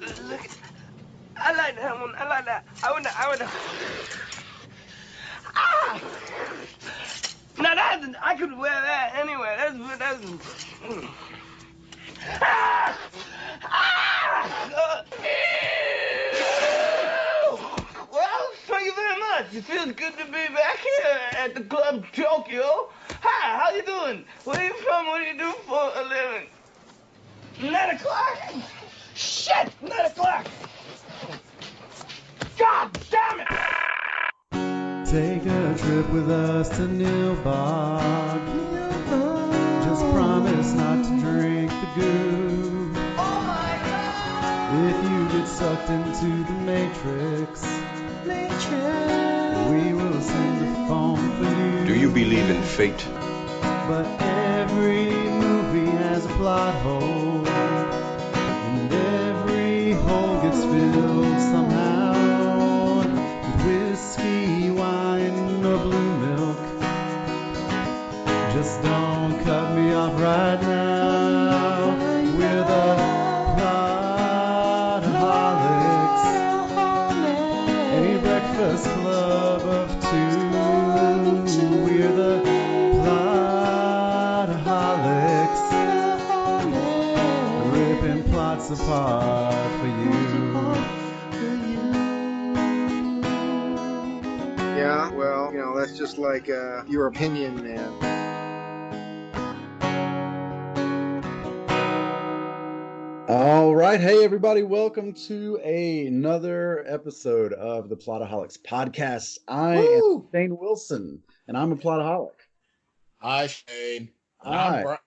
Look, I like that one. I like that. I wanna. Ah! Now I could wear that anywhere. That's. Ah! Ah! Well, thank you very much. It feels good to be back here at the Club Tokyo. Hi, how you doing? Where are you from? What do you do for a living? 9 o'clock? Shit! 9 o'clock! God damn it! Take a trip with us to Nilbog. Just promise not to drink the goo. Oh my God! If you get sucked into the Matrix, we will sing the phone for you. Do you believe in fate? But every movie has a plot hole, and every hole gets filled somehow with whiskey, wine, or blue milk. Just don't cut me off right now. We're the Plotaholics, a breakfast club of two. We're the Plotaholics, ripping plots apart for you. Yeah, well, that's just like your opinion, man. All right. Hey, everybody. Welcome to another episode of the Plotaholics podcast. I am Shane Wilson, and I'm a Plotaholic. Hi, Shane. Hi.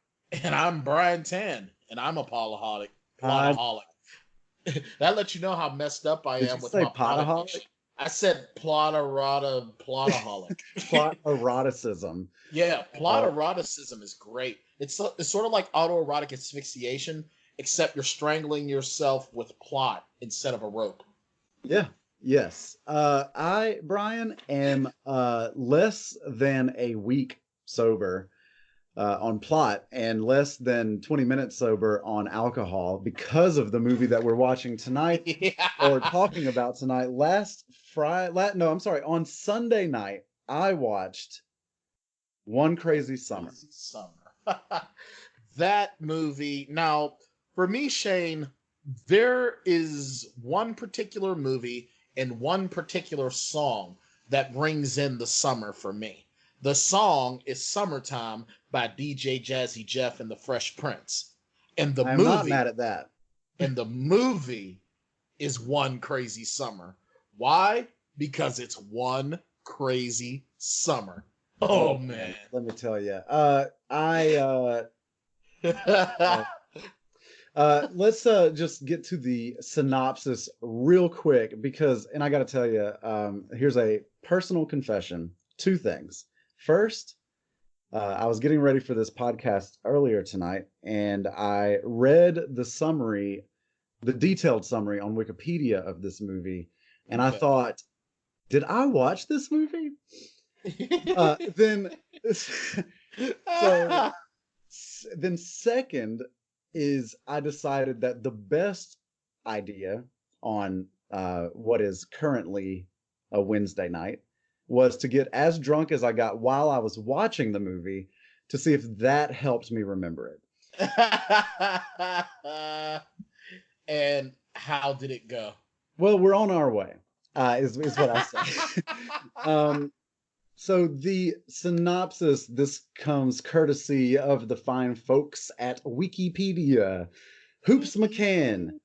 I'm Brian Tan, and I'm a Plotaholic. Plotaholic. That lets you know how messed up I am with my Plotaholic. I said Plotaholic. Plot eroticism. Yeah, plot eroticism is great. It's sort of like autoerotic asphyxiation, except you're strangling yourself with plot instead of a rope. Yeah. Yes. I, Brian, am less than a week sober on plot and less than 20 minutes sober on alcohol because of the movie that we're watching tonight or talking about tonight. On Sunday night, I watched One Crazy Summer. That movie. Now, for me, Shane, there is one particular movie and one particular song that brings in the summer for me. The song is Summertime by DJ Jazzy Jeff and the Fresh Prince. And I'm not mad at that. And the movie is One Crazy Summer. Why? Because it's one crazy summer. Oh, man. Let me tell you. Let's just get to the synopsis real quick because, and I got to tell you, here's a personal confession. 2 things. First, I was getting ready for this podcast earlier tonight, and I read the detailed summary on Wikipedia of this movie, and I thought, did I watch this movie? Then second is I decided that the best idea on what is currently a Wednesday night was to get as drunk as I got while I was watching the movie to see if that helped me remember it. And how did it go? Well, we're on our way, is what I say. So the synopsis, this comes courtesy of the fine folks at Wikipedia. Hoops McCann,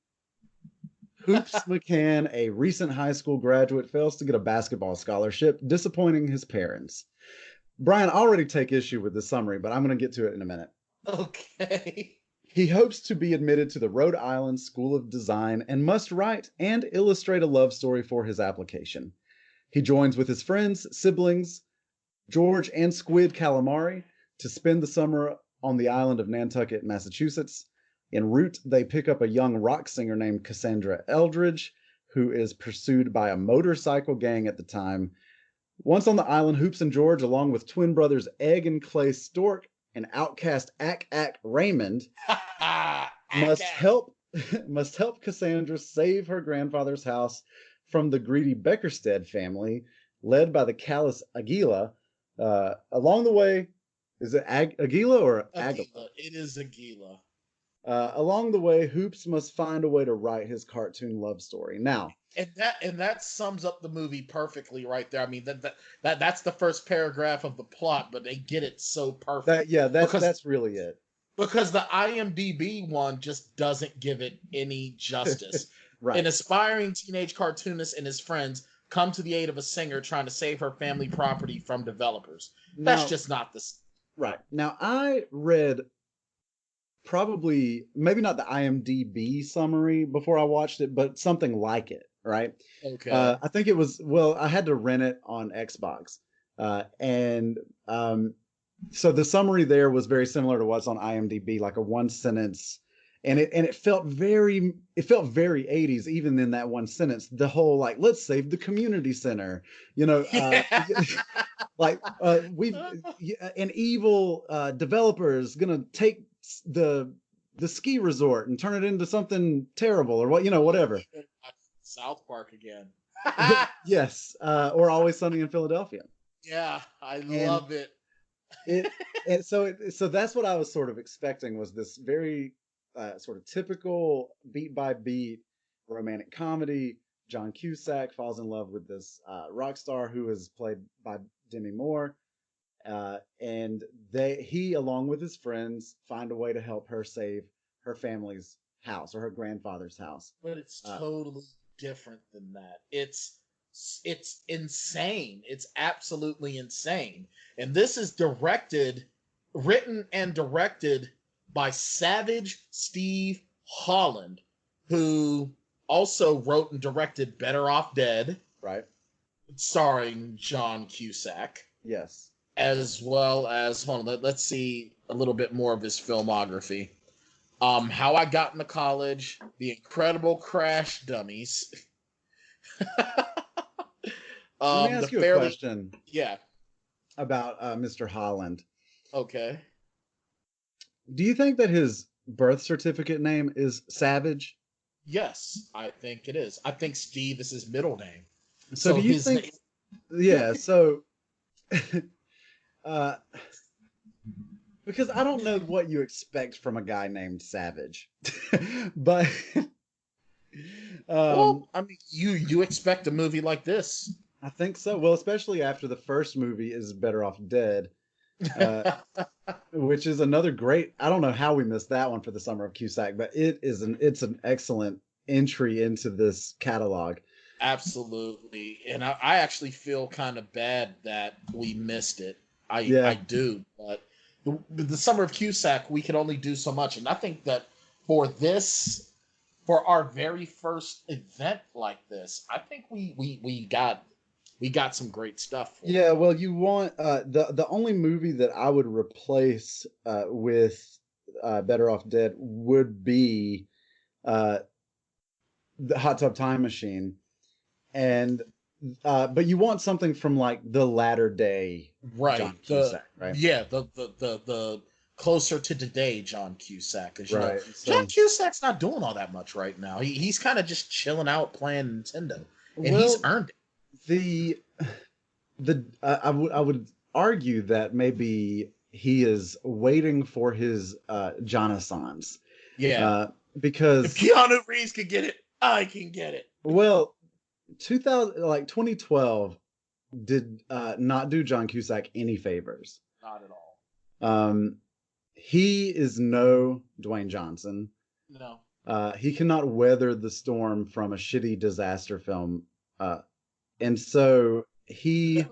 a recent high school graduate, fails to get a basketball scholarship, disappointing his parents. Brian, I already take issue with the summary, but I'm going to get to it in a minute. Okay. He hopes to be admitted to the Rhode Island School of Design and must write and illustrate a love story for his application. He joins with his friends, siblings, George and Squid Calamari, to spend the summer on the island of Nantucket, Massachusetts. En route, they pick up a young rock singer named Cassandra Eldridge, who is pursued by a motorcycle gang at the time. Once on the island, Hoops and George, along with twin brothers Egg and Clay Stork and outcast Ack Ack Raymond, must help must help Cassandra save her grandfather's house from the greedy Beckerstead family, led by the callous Aguila. Along the way, is it Aguila or Agila? Aguila. It is Aguila. Along the way, Hoops must find a way to write his cartoon love story. Now, And that sums up the movie perfectly right there. I mean that's the first paragraph of the plot, but they get it so perfect. that's really it. Because the IMDb one just doesn't give it any justice. Right. An aspiring teenage cartoonist and his friends come to the aid of a singer trying to save her family property from developers. That's just not the right. Now, I read probably maybe not the IMDb summary before I watched it, but something like it. Right. Okay. I think it was, well, I had to rent it on Xbox. And so the summary there was very similar to what's on IMDb, like a one sentence, and it felt very 80s even in that one sentence. The whole like, let's save the community center, like we've an evil developer is gonna take the ski resort and turn it into something terrible or whatever. South Park again. Yes, or Always Sunny in Philadelphia. Yeah, I love it. So that's what I was sort of expecting, was this very sort of typical beat by beat romantic comedy. John Cusack falls in love with this rock star who is played by Demi Moore, and he along with his friends find a way to help her save her family's house, or her grandfather's house. But it's totally different than that. It's insane. It's absolutely insane. And this is written and directed by Savage Steve Holland, who also wrote and directed Better Off Dead, right, starring John Cusack. Yes. As well as, let's see a little bit more of his filmography. How I Got into College, The Incredible Crash Dummies. Let me ask you a question. Yeah. About Mr. Holland. Okay. Do you think that his birth certificate name is Savage? Yes, I think it is. I think Steve is his middle name. So do you think? Yeah. So. Because I don't know what you expect from a guy named Savage, but well, I mean, you expect a movie like this. I think so. Well, especially after the first movie is Better Off Dead, which is another great. I don't know how we missed that one for the Summer of Cusack, but it's an excellent entry into this catalog. Absolutely, and I actually feel kind of bad that we missed it. I do, but the Summer of Cusack, we can only do so much, and I think that for our very first event like this, I think we got some great stuff. Yeah, well, you want the only movie that I would replace with Better Off Dead would be the Hot Tub Time Machine, and but you want something from like the latter day, right? John Cusack, right? Yeah, the closer to today John Cusack, because right. John Cusack's not doing all that much right now. He's kind of just chilling out playing Nintendo, and he's earned it. I would argue that maybe he is waiting for his Jonathons. Yeah, because if Keanu Reeves could get it, I can get it. Well, 2012 did not do John Cusack any favors. Not at all. He is no Dwayne Johnson. No. He cannot weather the storm from a shitty disaster film. And so he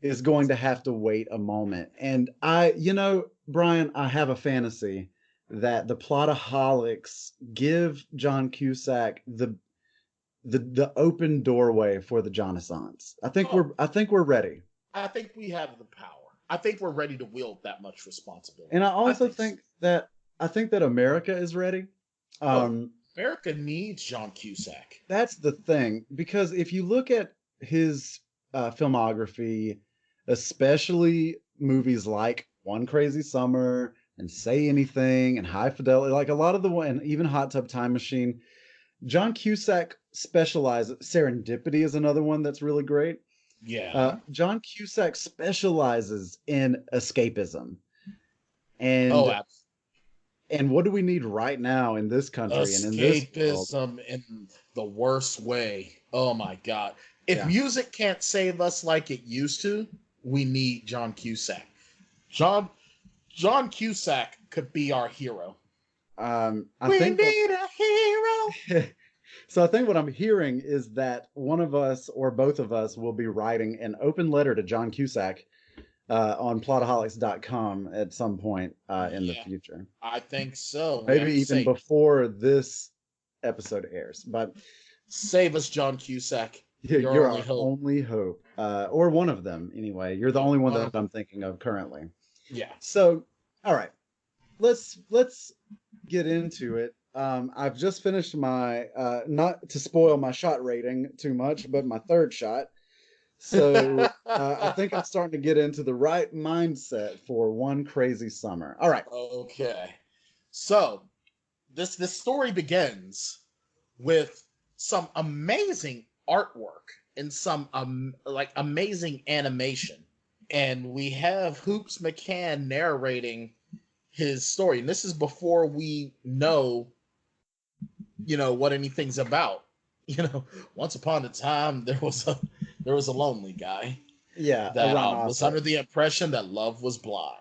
is going to have to wait a moment. And Brian, I have a fantasy that the Plotaholics give John Cusack the open doorway for the Jonathons. I think we're ready. I think we have the power. I think we're ready to wield that much responsibility. And I also think that America is ready. America needs John Cusack. That's the thing, because if you look at his filmography, especially movies like One Crazy Summer, and Say Anything and High Fidelity, like a lot of the one, and even Hot Tub Time Machine. John Cusack specializes. Serendipity is another one that's really great. Yeah. John Cusack specializes in escapism, and Oh, and what do we need right now in this country and in this world? escapism in the worst way. Oh my God. If Yeah. music can't save us like it used to, we need John Cusack. John Cusack could be our hero. I We think need a hero. so. I think what I'm hearing is that one of us or both of us will be writing an open letter to John Cusack on Plotaholics.com at some point in the future. I think so. Maybe even before this episode airs. But save us, John Cusack. you're our only hope. Or one of them, anyway. You're the only one that I'm thinking of currently. Yeah. So, all right. Let's get into it. I've just finished my, not to spoil my shot rating too much, but my third shot. So I think I'm starting to get into the right mindset for One Crazy Summer. All right. Okay. So this story begins with some amazing artwork and some like amazing animation. And we have Hoops McCann narrating his story. And this is before we know, what anything's about. Once upon a time there was a lonely guy. Yeah. That was under the impression that love was blind.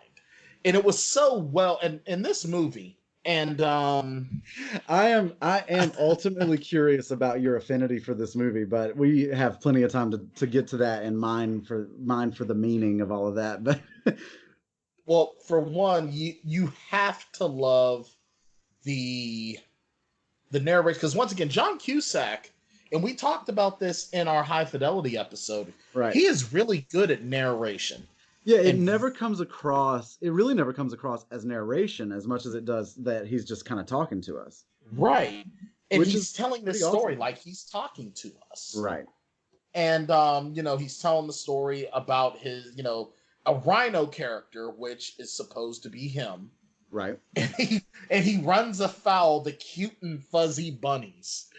And it was so well in this movie. And I am ultimately curious about your affinity for this movie, but we have plenty of time to get to that and mine for the meaning of all of that. But well, for one, you have to love the narration, because once again, John Cusack, and we talked about this in our High Fidelity episode. Right. He is really good at narration. Yeah, it never comes across. It really never comes across as narration as much as it does that he's just kind of talking to us. Right. And Which he's is telling the pretty story awesome. like he's talking to us. Right. And he's telling the story about his, a rhino character, which is supposed to be him. Right. And he runs afoul the cute and fuzzy bunnies.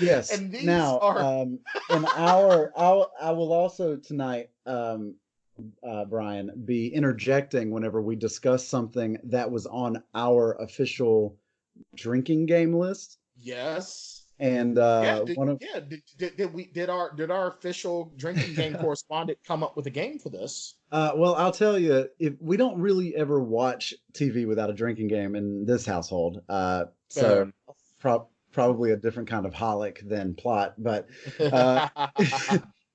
Yes. And these now, are I will also tonight, Brian, be interjecting whenever we discuss something that was on our official drinking game list. Yes. And did our official drinking game correspondent come up with a game for this? Well, I'll tell you, if we don't really ever watch TV without a drinking game in this household, so probably a different kind of holic than Plot, but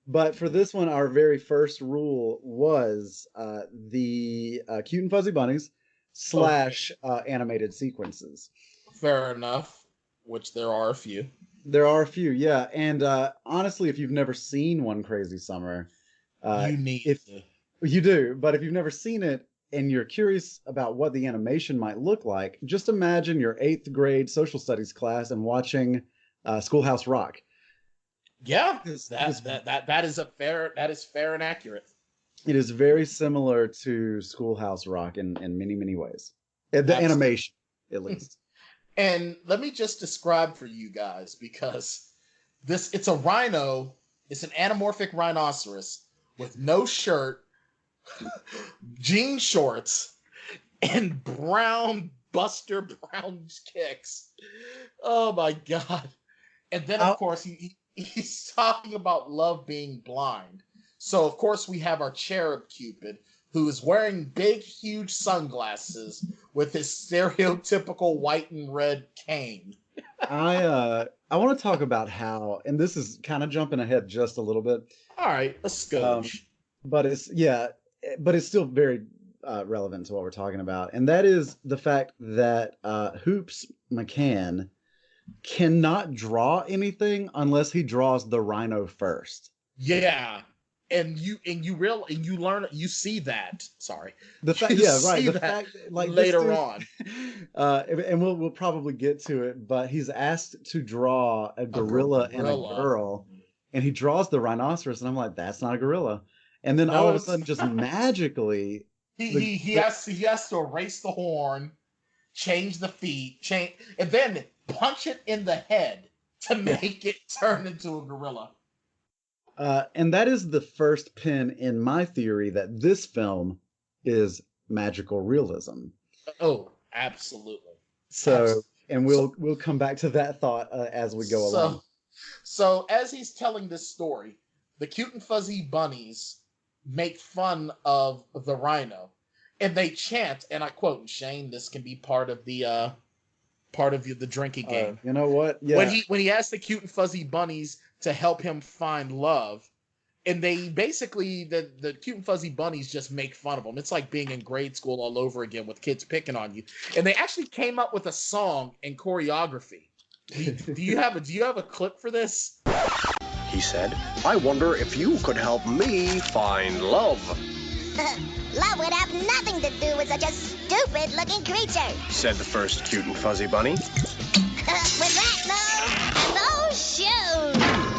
but for this one, our very first rule was the cute and fuzzy bunnies / animated sequences. Fair enough. Which there are a few. There are a few, yeah. And honestly, if you've never seen One Crazy Summer, you need to. You do, but if you've never seen it and you're curious about what the animation might look like, just imagine your 8th grade social studies class and watching Schoolhouse Rock. Yeah, that is fair and accurate. It is very similar to Schoolhouse Rock in many, many ways. The animation, at least. And let me just describe for you guys, because it's a rhino, it's an anamorphic rhinoceros with no shirt, jean shorts, and Buster Brown kicks. Oh my God. And then of course he's talking about love being blind. So of course we have our cherub Cupid, who is wearing big, huge sunglasses with his stereotypical white and red cane. I want to talk about how, and this is kind of jumping ahead just a little bit. All right, let's go. But it's still very relevant to what we're talking about, and that is the fact that Hoops McCann cannot draw anything unless he draws the rhino first. Yeah. And you learn, you see that. Sorry. The fact, yeah, right. The fact, like later on, and we'll probably get to it. But he's asked to draw a gorilla and a girl, and he draws the rhinoceros, and I'm like, that's not a gorilla. And then all of a sudden, just magically, He has to erase the horn, change the feet, and then punch it in the head to make it turn into a gorilla. And that is the first pin in my theory that this film is magical realism. Oh, absolutely. So, and we'll come back to that thought as we go along. So as he's telling this story, the Cute and Fuzzy Bunnies make fun of the rhino, and they chant, and I quote, and Shane, this can be part of the drinking game. You know what? Yeah. When he asks the Cute and Fuzzy Bunnies to help him find love, and they basically the Cute and Fuzzy Bunnies just make fun of him. It's like being in grade school all over again with kids picking on you. And they actually came up with a song and choreography. Do you have a clip for this? He said, I wonder if you could help me find love. Love would have nothing to do with such a stupid-looking creature, said the first Cute and Fuzzy Bunny. with that nose, and those shoes,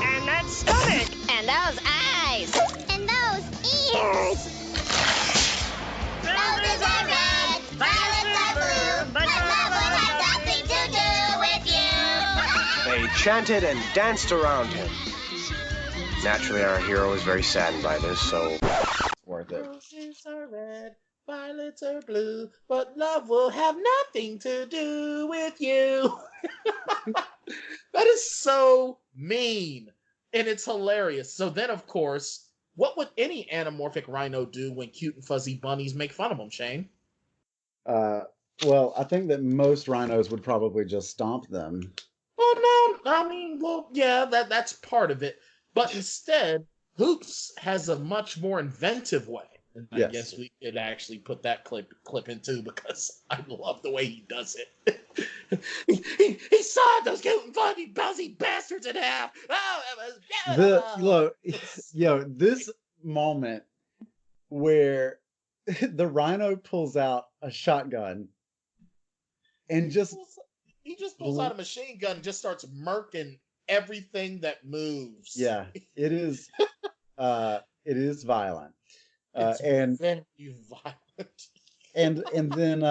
And that stomach. and those eyes, and those ears. Roses are red, violets are blue, but love would have nothing to do with you. They chanted and danced around him. Naturally, our hero is very saddened by this, so worth it. Roses are red, violets are blue, but love will have nothing to do with you. That is so mean, and it's hilarious. So then, of course, what would any anamorphic rhino do when Cute and Fuzzy Bunnies make fun of him, Shane? Well, I think that most rhinos would probably just stomp them. Well, no, I mean, well, yeah, that's part of it. But instead, Hoops has a much more inventive way. And I Yes. guess we could actually put that clip in too, because I love the way he does it. he sawed those Cute and Fuzzy bastards in half. Oh, it was This moment where the rhino pulls out a shotgun and just he just pulls out a machine gun and just starts murking everything that moves. yeah, it is violent. It's And very violent. and then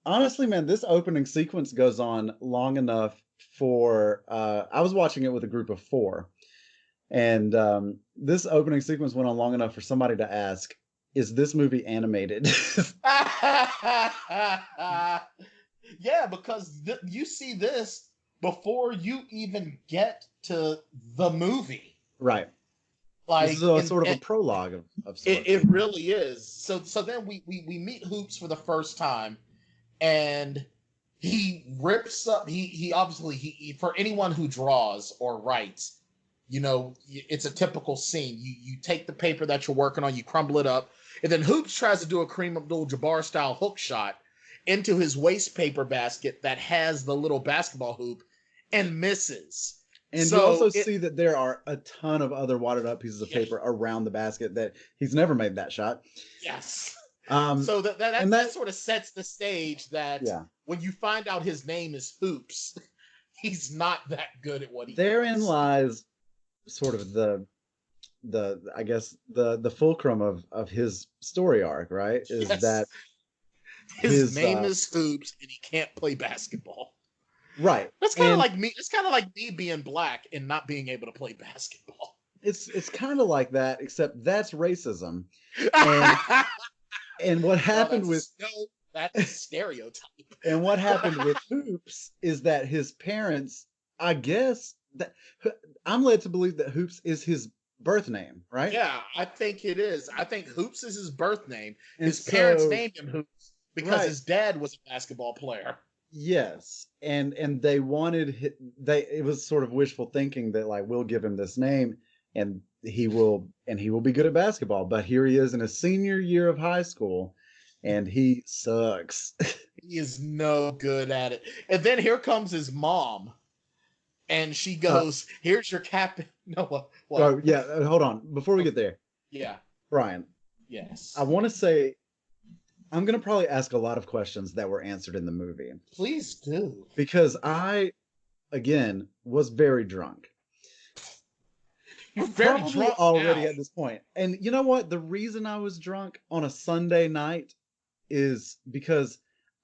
honestly, man, this opening sequence goes on long enough for I was watching it with a group of 4, and this opening sequence went on long enough for somebody to ask, is this movie animated? Yeah, because you see this before you even get to the movie. Right. Like, this is sort of a prologue of sorts. It really is. So then we meet Hoops for the first time, and he rips up. He obviously for anyone who draws or writes, it's a typical scene. You take the paper that you're working on, you crumble it up, and then Hoops tries to do a Kareem Abdul-Jabbar style hook shot into his waste paper basket that has the little basketball hoop, and misses. And so you also see that there are a ton of other wadded up pieces of paper around the basket that he's never made that shot. Yes. So that sort of sets the stage that Yeah. when you find out his name is Hoops, he's not that good at what he therein does. lies sort of the fulcrum of his story arc, right? Is Yes. that his name is Hoops and he can't play basketball. right? That's kind of And like me. It's kind of like me being black and not being able to play basketball. it's kind of like that, except that's racism. And and what happened that's a stereotype. and what happened with Hoops is that his parents, I guess, that I'm led to believe that Hoops is his birth name, right? Yeah, I think it is. I think Hoops is his birth name. And His parents so- named him Hoops because Right. his dad was a basketball player. Yes, and they wanted it was sort of wishful thinking that like we'll give him this name and he will be good at basketball, but here he is in his senior year of high school and he sucks. He is no good at it. And then here comes his mom, and she goes, "Here's your cap." No, what? Oh yeah, hold on. Before we get there, Yeah. Brian, Yes. I want to say I'm going to probably ask a lot of questions that were answered in the movie Please do. because I, again, was very drunk. You're very Probably drunk already now. at this point. And you know what? The reason I was drunk on a Sunday night is because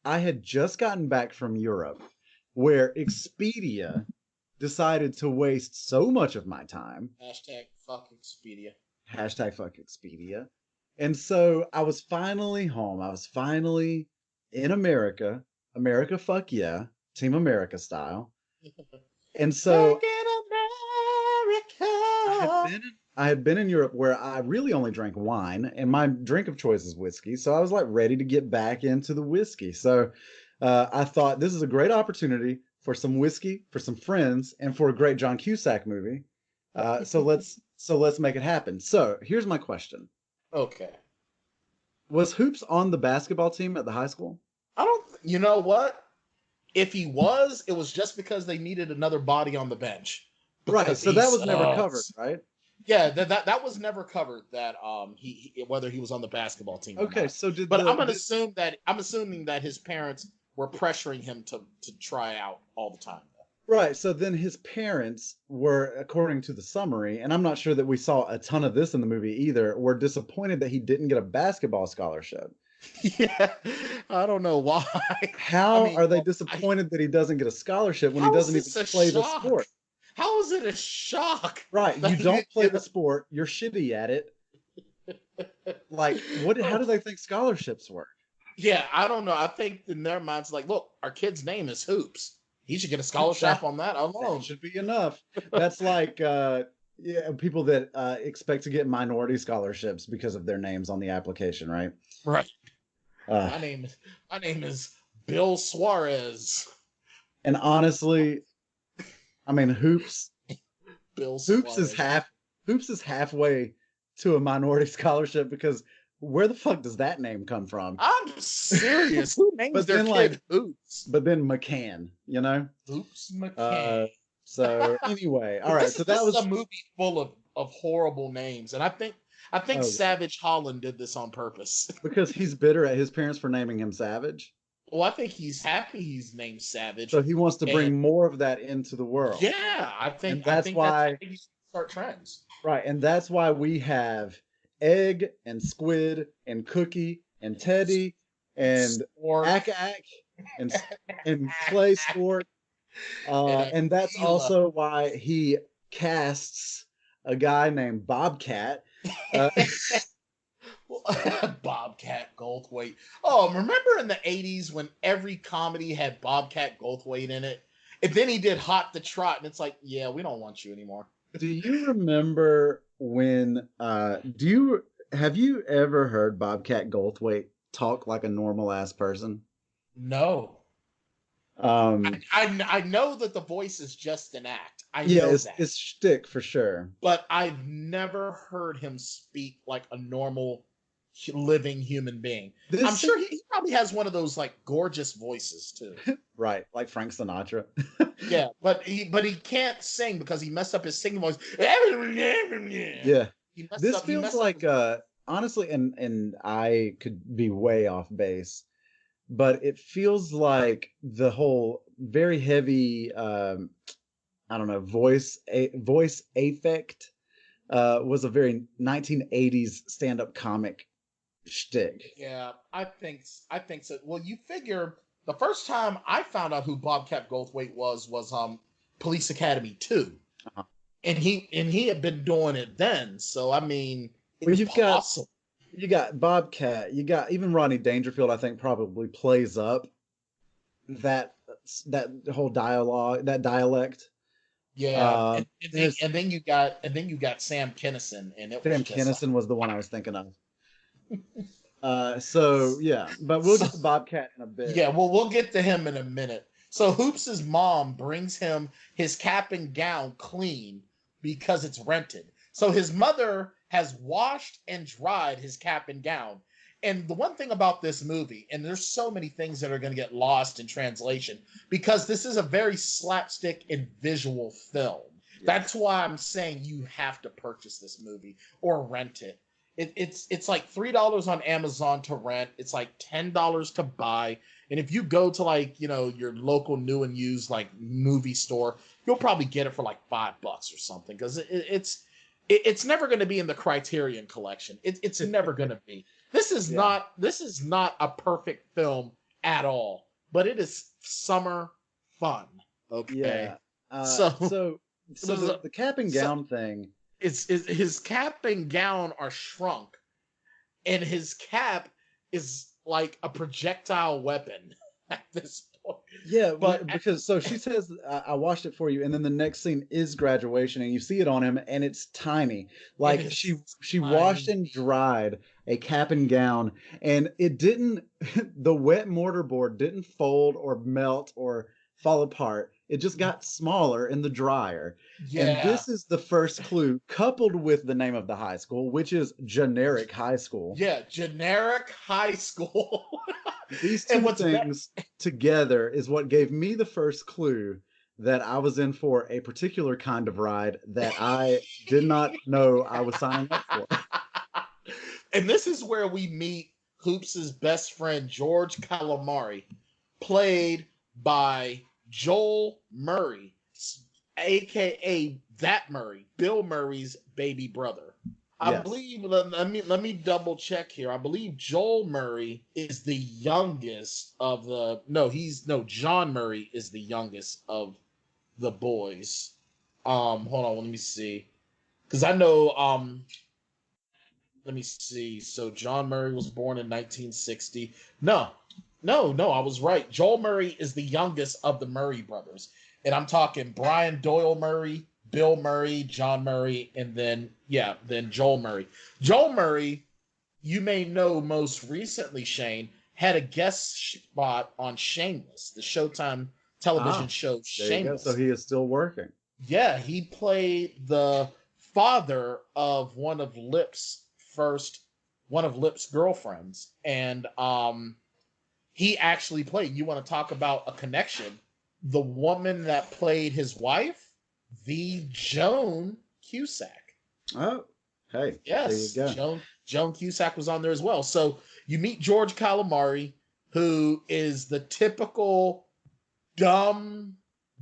I had just gotten back from Europe, where Expedia decided to waste so much of my time. Hashtag fuck Expedia. Hashtag fuck Expedia. And so I was finally home. I was finally in America. America, fuck yeah. Team America style. And so Back in America. I had been in Europe where I really only drank wine, and my drink of choice is whiskey. So I was like ready to get back into the whiskey. So I thought this is a great opportunity for some whiskey, for some friends, and for a great John Cusack movie. So let's make it happen. So here's my question: Okay. Was Hoops on the basketball team at the high school? I don't. You know what? If he was, it was just because they needed another body on the bench. Right. Because So he that was never sucks. covered, right? Yeah, that was never covered. That he whether he was on the basketball team. Or Okay. not. So did But the, I'm assuming that his parents were pressuring him to try out all the time. right. So then his parents were, according to the summary, and I'm not sure that we saw a ton of this in the movie either, were disappointed that he didn't get a basketball scholarship. Yeah, I don't know why. How I mean, are they well, disappointed that he doesn't get a scholarship when he How is doesn't this even a play the shock? sport? How is it a shock? Right. You that don't play get the sport. You're shitty at it. Like, what? How do they think scholarships work? Yeah, I don't know. I think in their minds, like, look, our kid's name is Hoops. He should get a scholarship on that alone. That should be enough. That's like yeah, people that expect to get minority scholarships because of their names on the application, right? Right. Uh, My name is Bill Suarez. and honestly, I mean, Hoops Bill Suarez. Hoops is halfway to a minority scholarship because where the fuck does that name come from? I'm serious. Who names But their then, kid like- Hoops? But then McCann, you know? Hoops McCann. So anyway, all But right. this So is- that this was is a movie full of horrible names, and I think Oh. Savage Holland did this on purpose. because he's bitter at his parents for naming him Savage. Well, I think he's happy he's named Savage. So he wants to bring And- more of that into the world. Yeah, I think And that's I why- think he should start trends. Right. And that's why we have Egg and Squid and Cookie and Teddy and Or Ack and Clay Sport. And that's Tequila. also why he casts a guy named Bobcat. Bobcat Goldthwait. Oh, remember in the 80s when every comedy had Bobcat Goldthwait in it? And then he did Hot the Trot, and it's like, yeah, we don't want you anymore. Do you remember when have you ever heard Bobcat Goldthwait talk like a normal ass person? No. Um I know that the voice is just an act. I yeah, know it's that. shtick for sure. But I've never heard him speak like a normal living human being. I'm sure he probably has one of those like gorgeous voices too. Right, like Frank Sinatra. Yeah, but he can't sing because he messed up his singing voice. Yeah. Yeah. He messed This up- he feels messed up like his- honestly, and I could be way off base, but it feels like the whole very heavy I don't know, voice affect was a very 1980s stand-up comic shtick. Yeah, I think so. Well, you figure the first time I found out who Bobcat Goldthwait was Police Academy 2. Uh-huh. And he had been doing it then. So I mean, Well, it's you've got- possible. You got Bobcat, you got even Rodney Dangerfield, I think probably plays up that whole dialect. Yeah, there's- and then you got Sam Kinison, and it was Sam just Kinison was the one I was thinking of. So yeah, but we'll get to Bobcat in a bit. Yeah, well, we'll get to him in a minute. So Hoops' mom brings him his cap and gown clean because it's rented. So his mother has washed and dried his cap and gown. And the one thing about this movie, and there's so many things that are going to get lost in translation, because this is a very slapstick and visual film. That's why I'm saying you have to purchase this movie or rent it. It's like $3 on Amazon to rent. It's like $10 to buy. And if you go to like, your local new and used like movie store, you'll probably get it for like $5 or something. Because it's never going to be in the Criterion collection. It's never going to be. This is not a perfect film at all, but it is summer fun. Okay. Yeah. So The cap and gown thing. It's his cap and gown are shrunk, and his cap is like a projectile weapon at this point. Yeah, but because so she says, I watched it for you, and then the next scene is graduation, and you see it on him, and it's tiny. Like she washed and dried a cap and gown, and it didn't. The wet mortarboard didn't fold or melt or fall apart. It just got smaller in the dryer. Yeah. And this is the first clue, coupled with the name of the high school, which is Generic High School. Yeah, Generic High School. These two things together is what gave me the first clue that I was in for a particular kind of ride that I did not know I was signing up for. And this is where we meet Hoops' best friend, George Calamari, played by Joel Murray, aka That Murray, Bill Murray's baby brother. I believe, let me double check here. I believe Joel Murray is the youngest of John Murray is the youngest of the boys. Hold on, let me see. Because I know, let me see. So John Murray was born in 1960. No, I was right. Joel Murray is the youngest of the Murray brothers. And I'm talking Brian Doyle Murray, Bill Murray, John Murray, and then Joel Murray. Joel Murray, you may know most recently, Shane, had a guest spot on Shameless, the Showtime television show Shameless. So he is still working. Yeah, he played the father of one of Lip's girlfriends. And he actually played, you want to talk about a connection, the woman that played his wife, the Joan Cusack. Oh, hey. Yes, there you go. Joan Cusack was on there as well. So you meet George Calamari, who is the typical dumb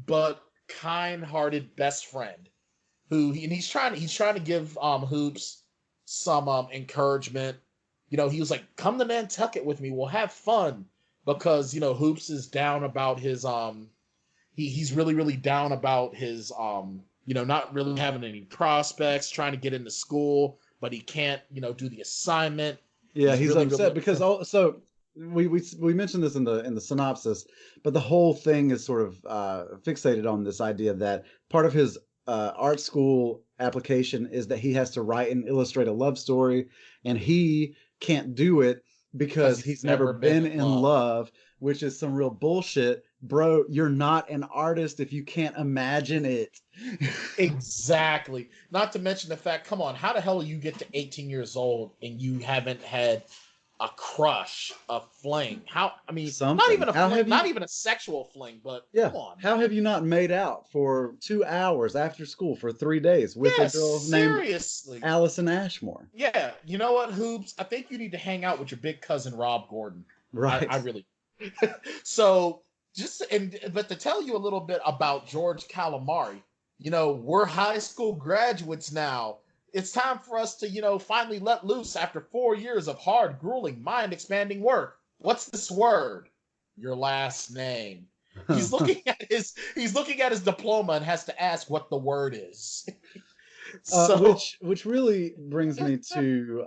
but kind-hearted best friend. He's trying to give Hoops some encouragement. You know, he was like, "Come to Nantucket with me. We'll have fun." Because, you know, Hoops is down about his he's really, really down about his not really having any prospects, trying to get into school, but he can't, do the assignment. Yeah, he's really, upset really because so we mentioned this in the synopsis, but the whole thing is sort of fixated on this idea that part of his art school application is that he has to write and illustrate a love story, and he can't do it because he's never been in love, which is some real bullshit. Bro, you're not an artist if you can't imagine it. Exactly. Not to mention the fact, come on, how the hell do you get to 18 years old and you haven't had a crush, a fling? Not even a fling, not even a sexual fling, but come on. How have you not made out for 2 hours after school for 3 days with a girl named Allison Ashmore? Yeah, you know what, Hoops? I think you need to hang out with your big cousin Rob Gordon. Right. I really. So but to tell you a little bit about George Calamari, we're high school graduates now. It's time for us to, finally let loose after 4 years of hard, grueling, mind-expanding work. What's this word? Your last name. He's looking at his diploma and has to ask what the word is. Which really brings me to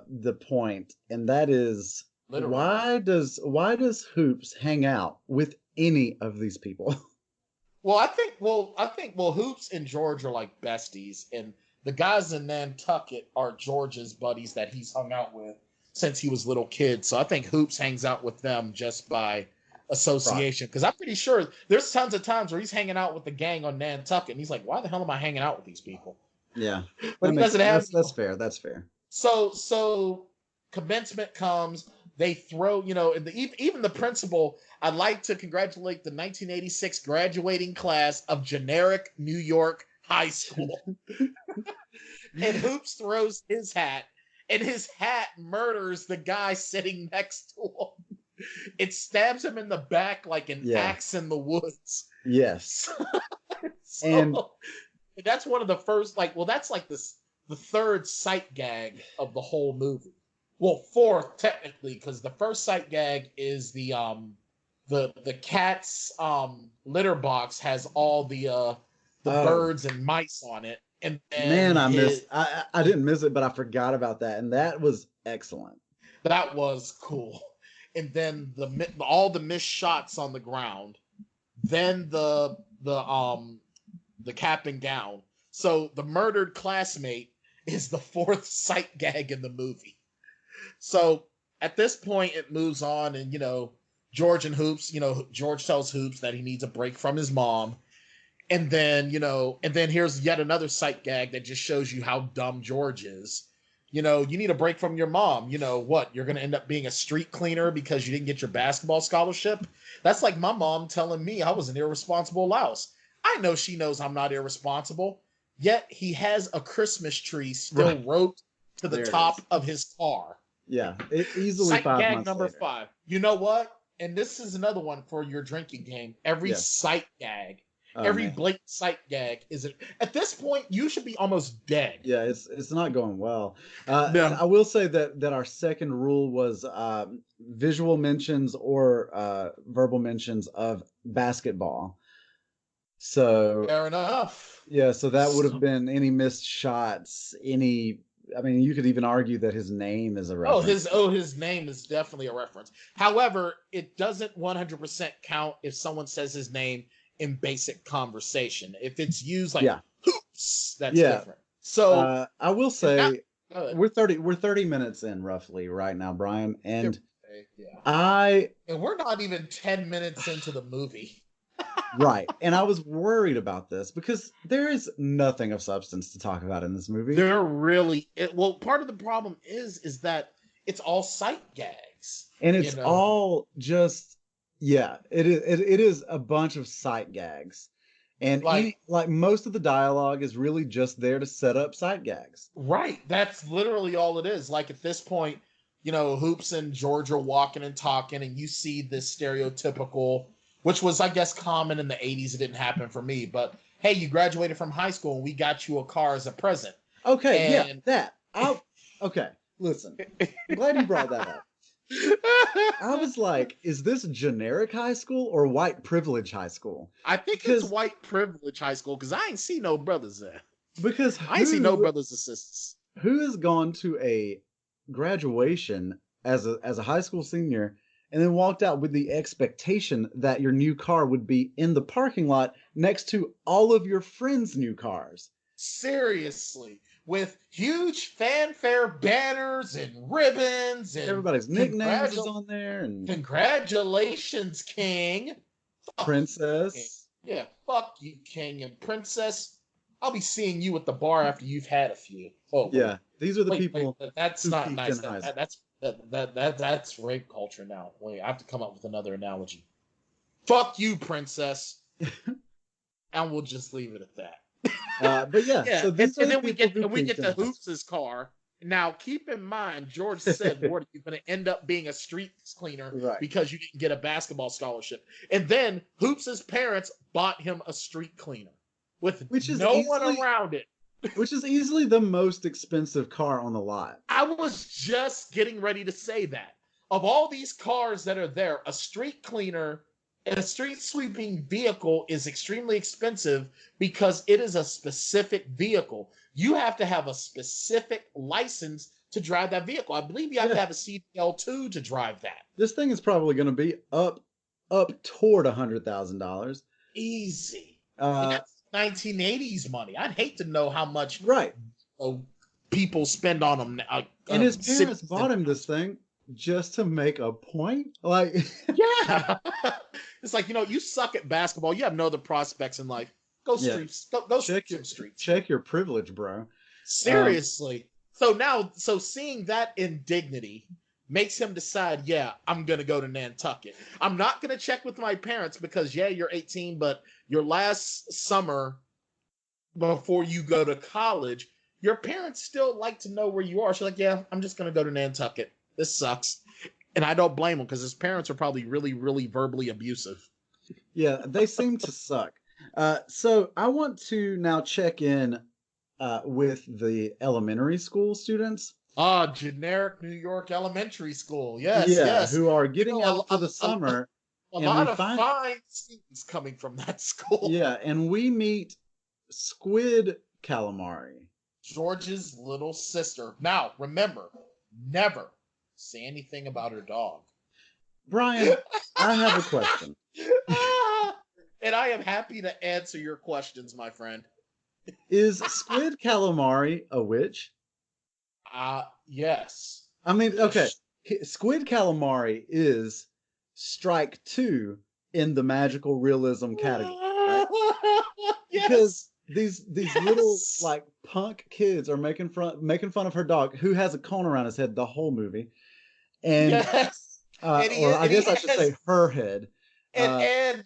the point, and that is why does Hoops hang out with any of these people? I think Hoops and George are like besties, and the guys in Nantucket are George's buddies that he's hung out with since he was little kid. So I think Hoops hangs out with them just by association. Because I'm pretty sure there's tons of times where he's hanging out with the gang on Nantucket, and he's like, "Why the hell am I hanging out with these people?" Yeah, but he doesn't have. That's fair. That's fair. So commencement comes. They throw, even the principal. I'd like to congratulate the 1986 graduating class of Generic New York High School. And Hoops throws his hat, and his hat murders the guy sitting next to him. It stabs him in the back like an axe in the woods. Yes. And that's one of the first, that's like this the third sight gag of the whole movie. Well, fourth technically, because the first sight gag is the cat's litter box has all the birds and mice on it, and then I didn't miss it, but I forgot about that, and that was excellent. That was cool. And then all the missed shots on the ground, then the cap and gown. So the murdered classmate is the fourth sight gag in the movie. So at this point, it moves on, and George and Hoops. George tells Hoops that he needs a break from his mom, and then here's yet another sight gag that just shows you how dumb George is. You need a break from your mom. What? You're going to end up being a street cleaner because you didn't get your basketball scholarship? That's like my mom telling me I was an irresponsible louse. I know she knows I'm not irresponsible. Yet he has a Christmas tree still roped to the top of his car. Yeah, it easily sight 5 gag months number later. 5. You know what? And this is another one for your drinking game. Every sight gag. Every blatant sight gag is at this point you should be almost dead. Yeah, it's not going well. No. I will say that our second rule was visual mentions or verbal mentions of basketball. So fair enough. Yeah, so that would have been any missed shots, you could even argue that his name is a reference. His name is definitely a reference. However, it doesn't 100% count if someone says his name in basic conversation. If it's used like hoops, that's different. So I will say we're 30 minutes in roughly right now, Brian, and and we're not even 10 minutes into the movie. Right. And I was worried about this because there is nothing of substance to talk about in this movie. Part of the problem is that it's all sight gags. And it's all just it is a bunch of sight gags. And most of the dialogue is really just there to set up sight gags. Right. That's literally all it is. Like at this point, Hoops and George are walking and talking, and you see this stereotypical, which was, I guess, common in the 80s. It didn't happen for me. But, hey, you graduated from high school, and we got you a car as a present. Okay, okay, listen. I'm glad you brought that up. I was like, is this generic high school or white privilege high school? I think it's white privilege high school, because I ain't see no brothers there. Because I ain't see no brothers and sisters. Who has gone to a graduation as a high school senior and then walked out with the expectation that your new car would be in the parking lot next to all of your friends' new cars? Seriously. With huge fanfare banners and ribbons and everybody's nicknames is on there. And congratulations, King. Princess. Yeah, fuck you, King and Princess. I'll be seeing you at the bar after you've had a few. Oh, yeah. These are the people. That's not nice. That's rape culture now. Wait, I have to come up with another analogy. Fuck you, Princess. And we'll just leave it at that. But yeah. So then we get to Hoops' car. Now, keep in mind, George said, "What, you're going to end up being a street cleaner because you didn't get a basketball scholarship." And then Hoops' parents bought him a street cleaner with no one around it. Which is easily the most expensive car on the lot. I was just getting ready to say that. Of all these cars that are there, a street cleaner and a street sweeping vehicle is extremely expensive because it is a specific vehicle. You have to have a specific license to drive that vehicle. I believe you have to have a CDL2 to drive that. This thing is probably going to be up toward $100,000. Easy. That's 1980s money. I'd hate to know how much people spend on them now. And his parents bought him this thing just to make a point. Like, yeah. It's like, you suck at basketball. You have no other prospects in life. Go streets. Go check your streets. Check your privilege, bro. Seriously. So seeing that indignity makes him decide, I'm going to go to Nantucket. I'm not going to check with my parents because, you're 18, but your last summer before you go to college, your parents still like to know where you are. She's like, I'm just going to go to Nantucket. This sucks. And I don't blame him because his parents are probably really, really verbally abusive. Yeah, they seem to suck. So I want to now check in with the elementary school students. Generic New York elementary school. Yes, Yeah, yes. who are getting You know, out for the summer. A And lot we of find, fine students coming from that school. yeah, and we meet Squid Calamari. George's little sister. Now, remember, never say anything about her dog. Brian, I have a question. And I am happy to answer your questions, my friend. Is Squid Calamari a witch? Yes. I mean, okay, Squid Calamari is strike 2 in the magical realism category, right? Yes. Because these little Yes. like punk kids are making fun of her dog, who has a cone around his head the whole movie, and Yes. or I guess I should say her head, and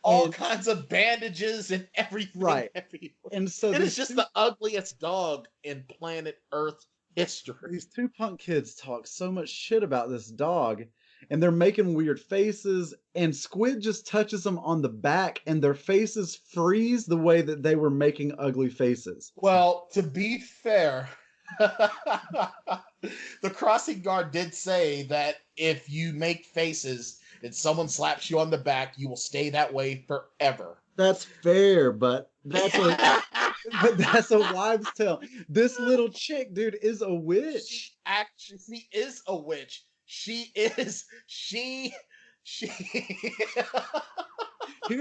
all kinds of bandages and everything. Right. Everywhere. And so it is just the ugliest dog in planet Earth history. These two punk kids talk so much shit about this dog, and they're making weird faces, and Squid just touches them on the back, and their faces freeze the way that they were making ugly faces. Well, to be fair, the crossing guard did say that if you make faces and someone slaps you on the back, you will stay that way forever. That's fair, but that's a wives' tale. This little chick, dude, is a witch. She is a witch. She. Here's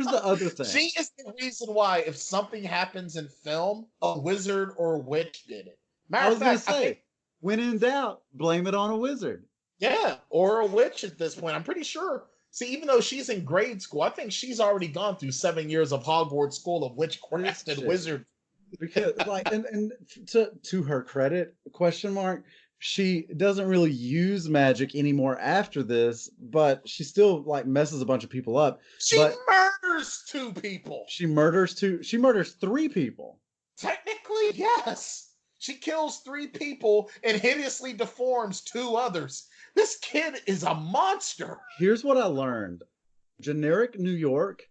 the other thing. She is the reason why if something happens in film, a wizard or a witch did it. Matter of fact, I think, when in doubt, blame it on a wizard. Yeah, or a witch at this point. I'm pretty sure. See, even though she's in grade school, I think she's already gone through 7 years of Hogwarts School of Witchcraft and Wizard. Because, like, and to her credit, question mark, she doesn't really use magic anymore after this, but she still like messes a bunch of people up. She murders 2 people. She murders 3 people. Technically, yes. She kills 3 people and hideously deforms 2 others. This kid is a monster. Here's what I learned. Generic New York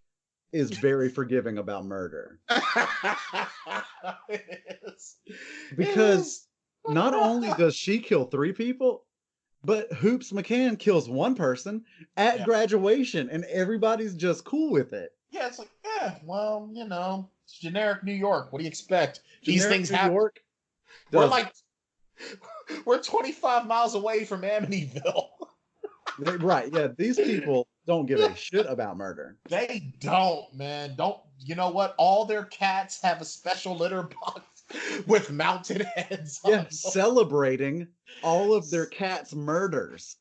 is very forgiving about murder. It is. Because not only does she kill 3 people, but Hoops McCann kills 1 person at graduation, and everybody's just cool with it. Yeah, it's like, well, you know, it's generic New York. What do you expect? These Generic things New happen. York We're 25 miles away from Amityville. Right, yeah, these people don't give a shit about murder. They don't, man. You know what? All their cats have a special litter box with mounted heads on them. Celebrating all of their cats' murders.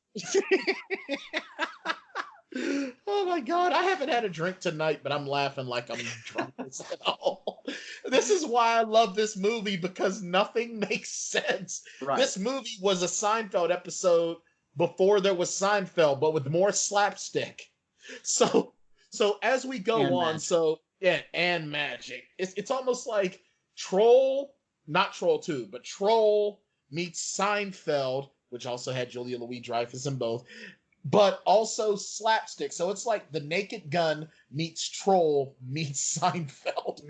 Oh my god, I haven't had a drink tonight, but I'm laughing like I'm drunk as hell. This is why I love this movie, because nothing makes sense. Right. This movie was a Seinfeld episode before there was Seinfeld, but with more slapstick. So as we go and on, magic. And magic. It's almost like Troll, not Troll 2, but Troll meets Seinfeld, which also had Julia Louis-Dreyfus in both, but also slapstick. So it's like The Naked Gun meets Troll meets Seinfeld.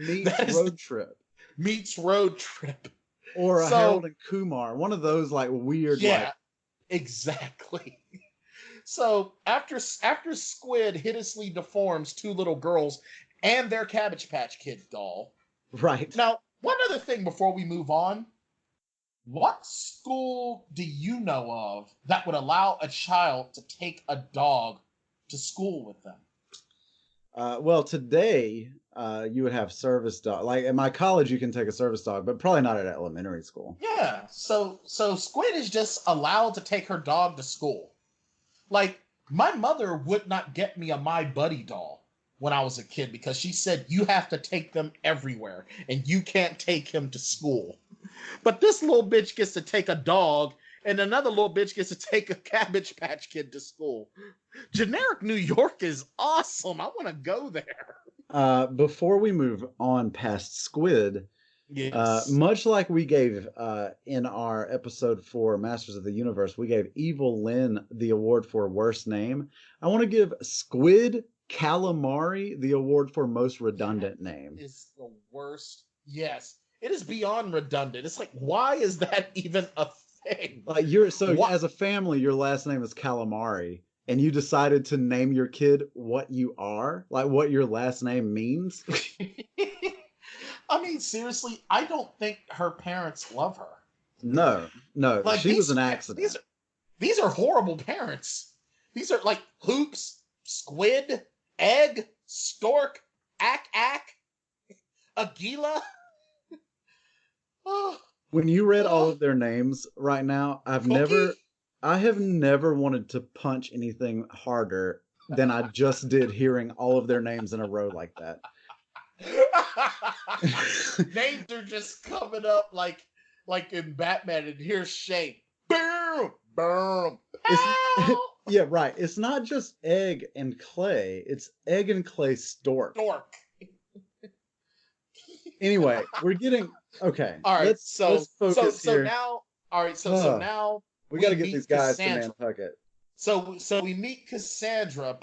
Road Trip. Meets Road Trip. Or a Harold and Kumar. One of those like weird. Yeah, exactly. So after Squid hideously deforms 2 little girls and their Cabbage Patch Kid doll. Right. Now, one other thing before we move on. What school do you know of that would allow a child to take a dog to school with them? Well, today you would have service dog. Like at my college, you can take a service dog, but probably not at elementary school. Yeah. So Squid is just allowed to take her dog to school. Like my mother would not get me a My Buddy doll when I was a kid because she said you have to take them everywhere and you can't take him to school. But this little bitch gets to take a dog, and another little bitch gets to take a Cabbage Patch Kid to school. Generic New York is awesome. I want to go there. Before we move on past Squid, Yes. much like we gave in our episode for Masters of the Universe, we gave Evil Lynn the award for worst name. I want to give Squid Calamari the award for most redundant name. Is the worst. Yes. It is beyond redundant. It's like, why is that even a thing? Like as a family, your last name is Calamari, and you decided to name your kid what you are, like what your last name means. I mean, seriously, I don't think her parents love her. No, Like, she was an accident. These are horrible parents. These are like Hoops, Squid, Egg, Stork, Ack, Aguila. When you read all of their names right now, I have never wanted to punch anything harder than I just did hearing all of their names in a row like that. Names are just coming up like in Batman, and here's Shane. Boom, boom, yeah, right. It's not just Egg and Clay. It's Egg and Clay Stork. Anyway, we're getting okay. All right, let's focus here. Now, all right, so now we got to get these guys Cassandra. to Nantucket. So we meet Cassandra,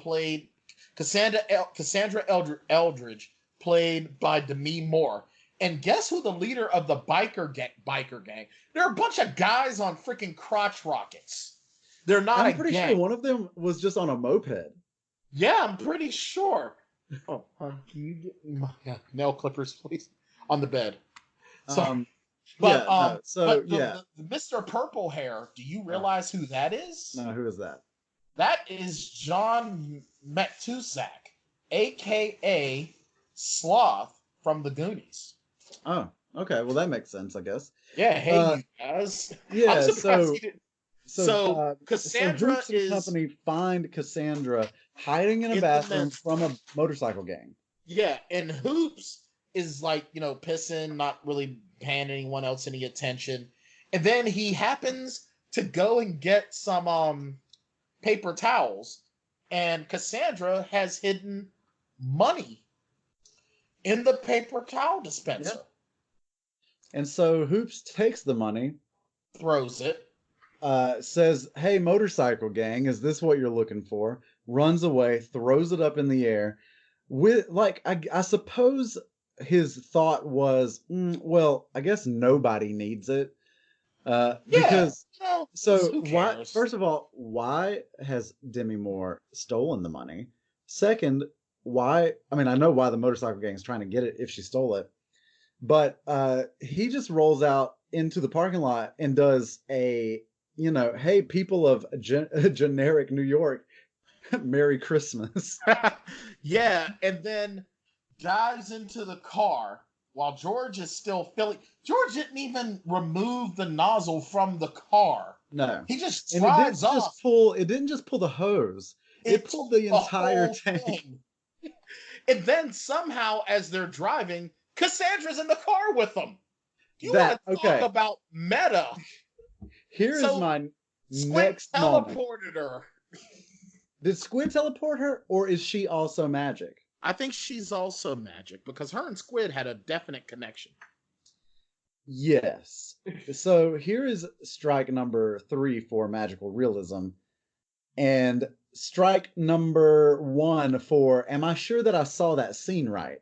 Cassandra Eldridge, played by Demi Moore. And guess who the leader of the biker gang? They're a bunch of guys on freaking crotch rockets. They're not I'm pretty sure one of them was just on a moped. Yeah, I'm pretty sure. Oh, can you get nail clippers, please, on the bed? So, the Mr. Purple Hair. Do you realize who that is? No, who is that? That is John Cusack, aka Sloth from the Goonies. Oh, okay. Well, that makes sense, I guess. Yeah. Hey, you guys. Yeah. I'm surprised he didn't. So Cassandra Hoops and company find Cassandra hiding in a bathroom from a motorcycle gang. Yeah, and Hoops is like, pissing, not really paying anyone else any attention. And then he happens to go and get some paper towels, and Cassandra has hidden money in the paper towel dispenser. Yep. And so Hoops takes the money, throws it, says, "Hey, motorcycle gang, is this what you're looking for?" Runs away, throws it up in the air. With I suppose his thought was, well, I guess nobody needs it. Because why? First of all, why has Demi Moore stolen the money? Second, why? I mean, I know why the motorcycle gang is trying to get it if she stole it, but he just rolls out into the parking lot and does a, hey, people of generic New York, Merry Christmas. Yeah, and then dives into the car while George is still filling. George didn't even remove the nozzle from the car. No. He just drives off. It didn't just pull the hose. It pulled the entire tank. Thing. And then somehow, as they're driving, Cassandra's in the car with them. You want to talk about meta. Here's my next teleported her. Did Squid teleport her, or is she also magic? I think she's also magic, because her and Squid had a definite connection. Yes. So here is strike number 3 for magical realism. And strike number 1 for, am I sure that I saw that scene right?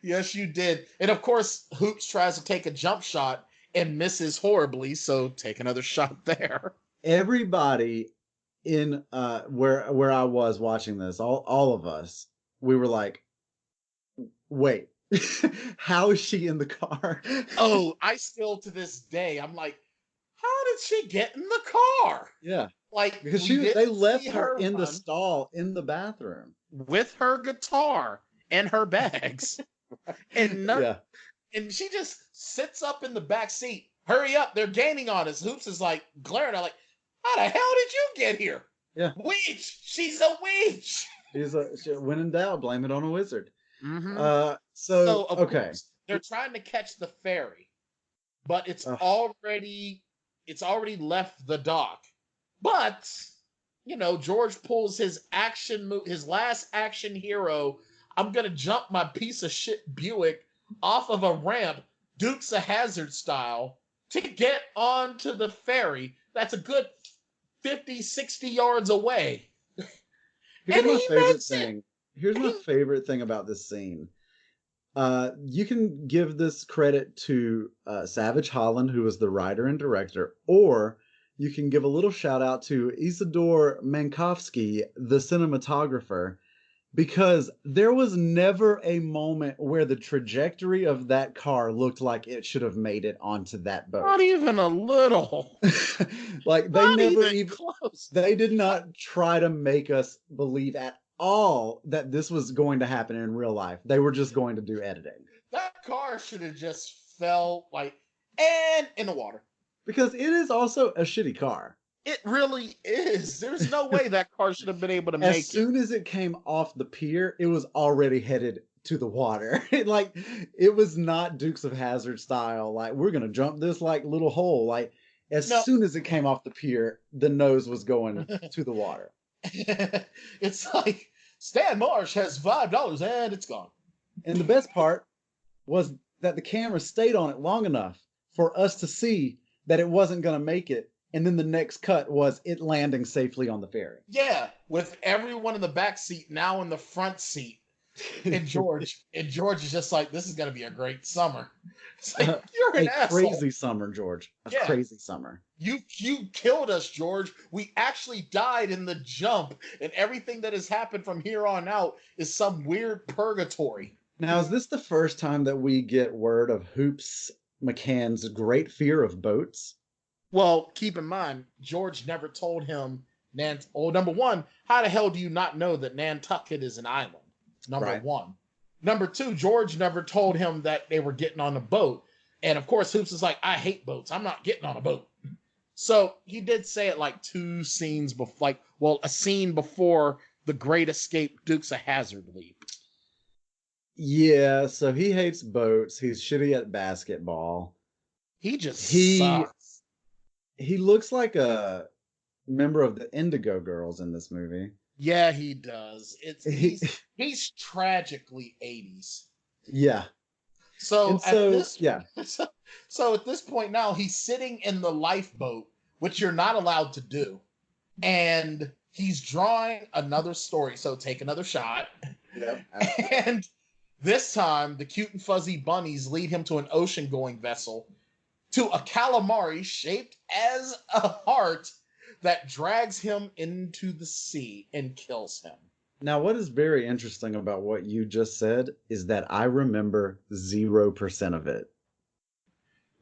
Yes, you did. And of course, Hoops tries to take a jump shot and misses horribly, so take another shot there. Everybody in where I was watching this, all of us, we were like, wait, how is she in the car? Oh, I still to this day, I'm like, how did she get in the car? Yeah. Like, because they left her in the stall in the bathroom with her guitar and her bags. And she just sits up in the back seat. Hurry up, they're gaining on us. Hoops is like glaring at, like, how the hell did you get here? Yeah. Witch! She's a witch! When in doubt, blame it on a wizard. Mm-hmm. So of course, they're trying to catch the ferry, but it's already left the dock. But George pulls his action move, his last action hero. I'm gonna jump my piece of shit Buick off of a ramp, Dukes of Hazzard style, to get onto the ferry. That's a good 50, 60 yards away. Here's my favorite thing. Here's my favorite thing about this scene. You can give this credit to Savage Holland, who was the writer and director, or you can give a little shout out to Isidore Mankovsky, the cinematographer, because there was never a moment where the trajectory of that car looked like it should have made it onto that boat. Not even a little. Like they Not never even close. they did not try to make us believe at all that this was going to happen in real life. They were just going to do editing. That car should have just fell and in the water. Because it is also a shitty car. It really is. There's no way that car should have been able to make it. As soon as it came off the pier, it was already headed to the water. It was not Dukes of Hazzard style. Like, we're gonna jump this little hole. Like, as soon as it came off the pier, the nose was going to the water. It's like Stan Marsh has $5 and it's gone. And the best part was that the camera stayed on it long enough for us to see that it wasn't gonna make it. And then the next cut was it landing safely on the ferry. Yeah, with everyone in the back seat now in the front seat. And George is just like, this is going to be a great summer. It's like, you're an asshole. Crazy summer, George. Crazy summer. You killed us, George. We actually died in the jump, and everything that has happened from here on out is some weird purgatory. Now, is this the first time that we get word of Hoops McCann's great fear of boats? Well, keep in mind, George never told him, number one, how the hell do you not know that Nantucket is an island? Number one. Number two, George never told him that they were getting on a boat. And of course, Hoops is like, I hate boats. I'm not getting on a boat. So he did say it like two scenes before, a scene before the Great Escape Dukes of Hazzard leap. Yeah, so he hates boats. He's shitty at basketball. He sucks. He looks like a member of the Indigo Girls in this movie. Yeah, he does. He's tragically 80s. Yeah. So at this point now, he's sitting in the lifeboat, which you're not allowed to do. And he's drawing another story. So take another shot. Yep. And this time, the cute and fuzzy bunnies lead him to an ocean-going vessel, to a calamari shaped as a heart that drags him into the sea and kills him. Now, what is very interesting about what you just said is that I remember 0% of it.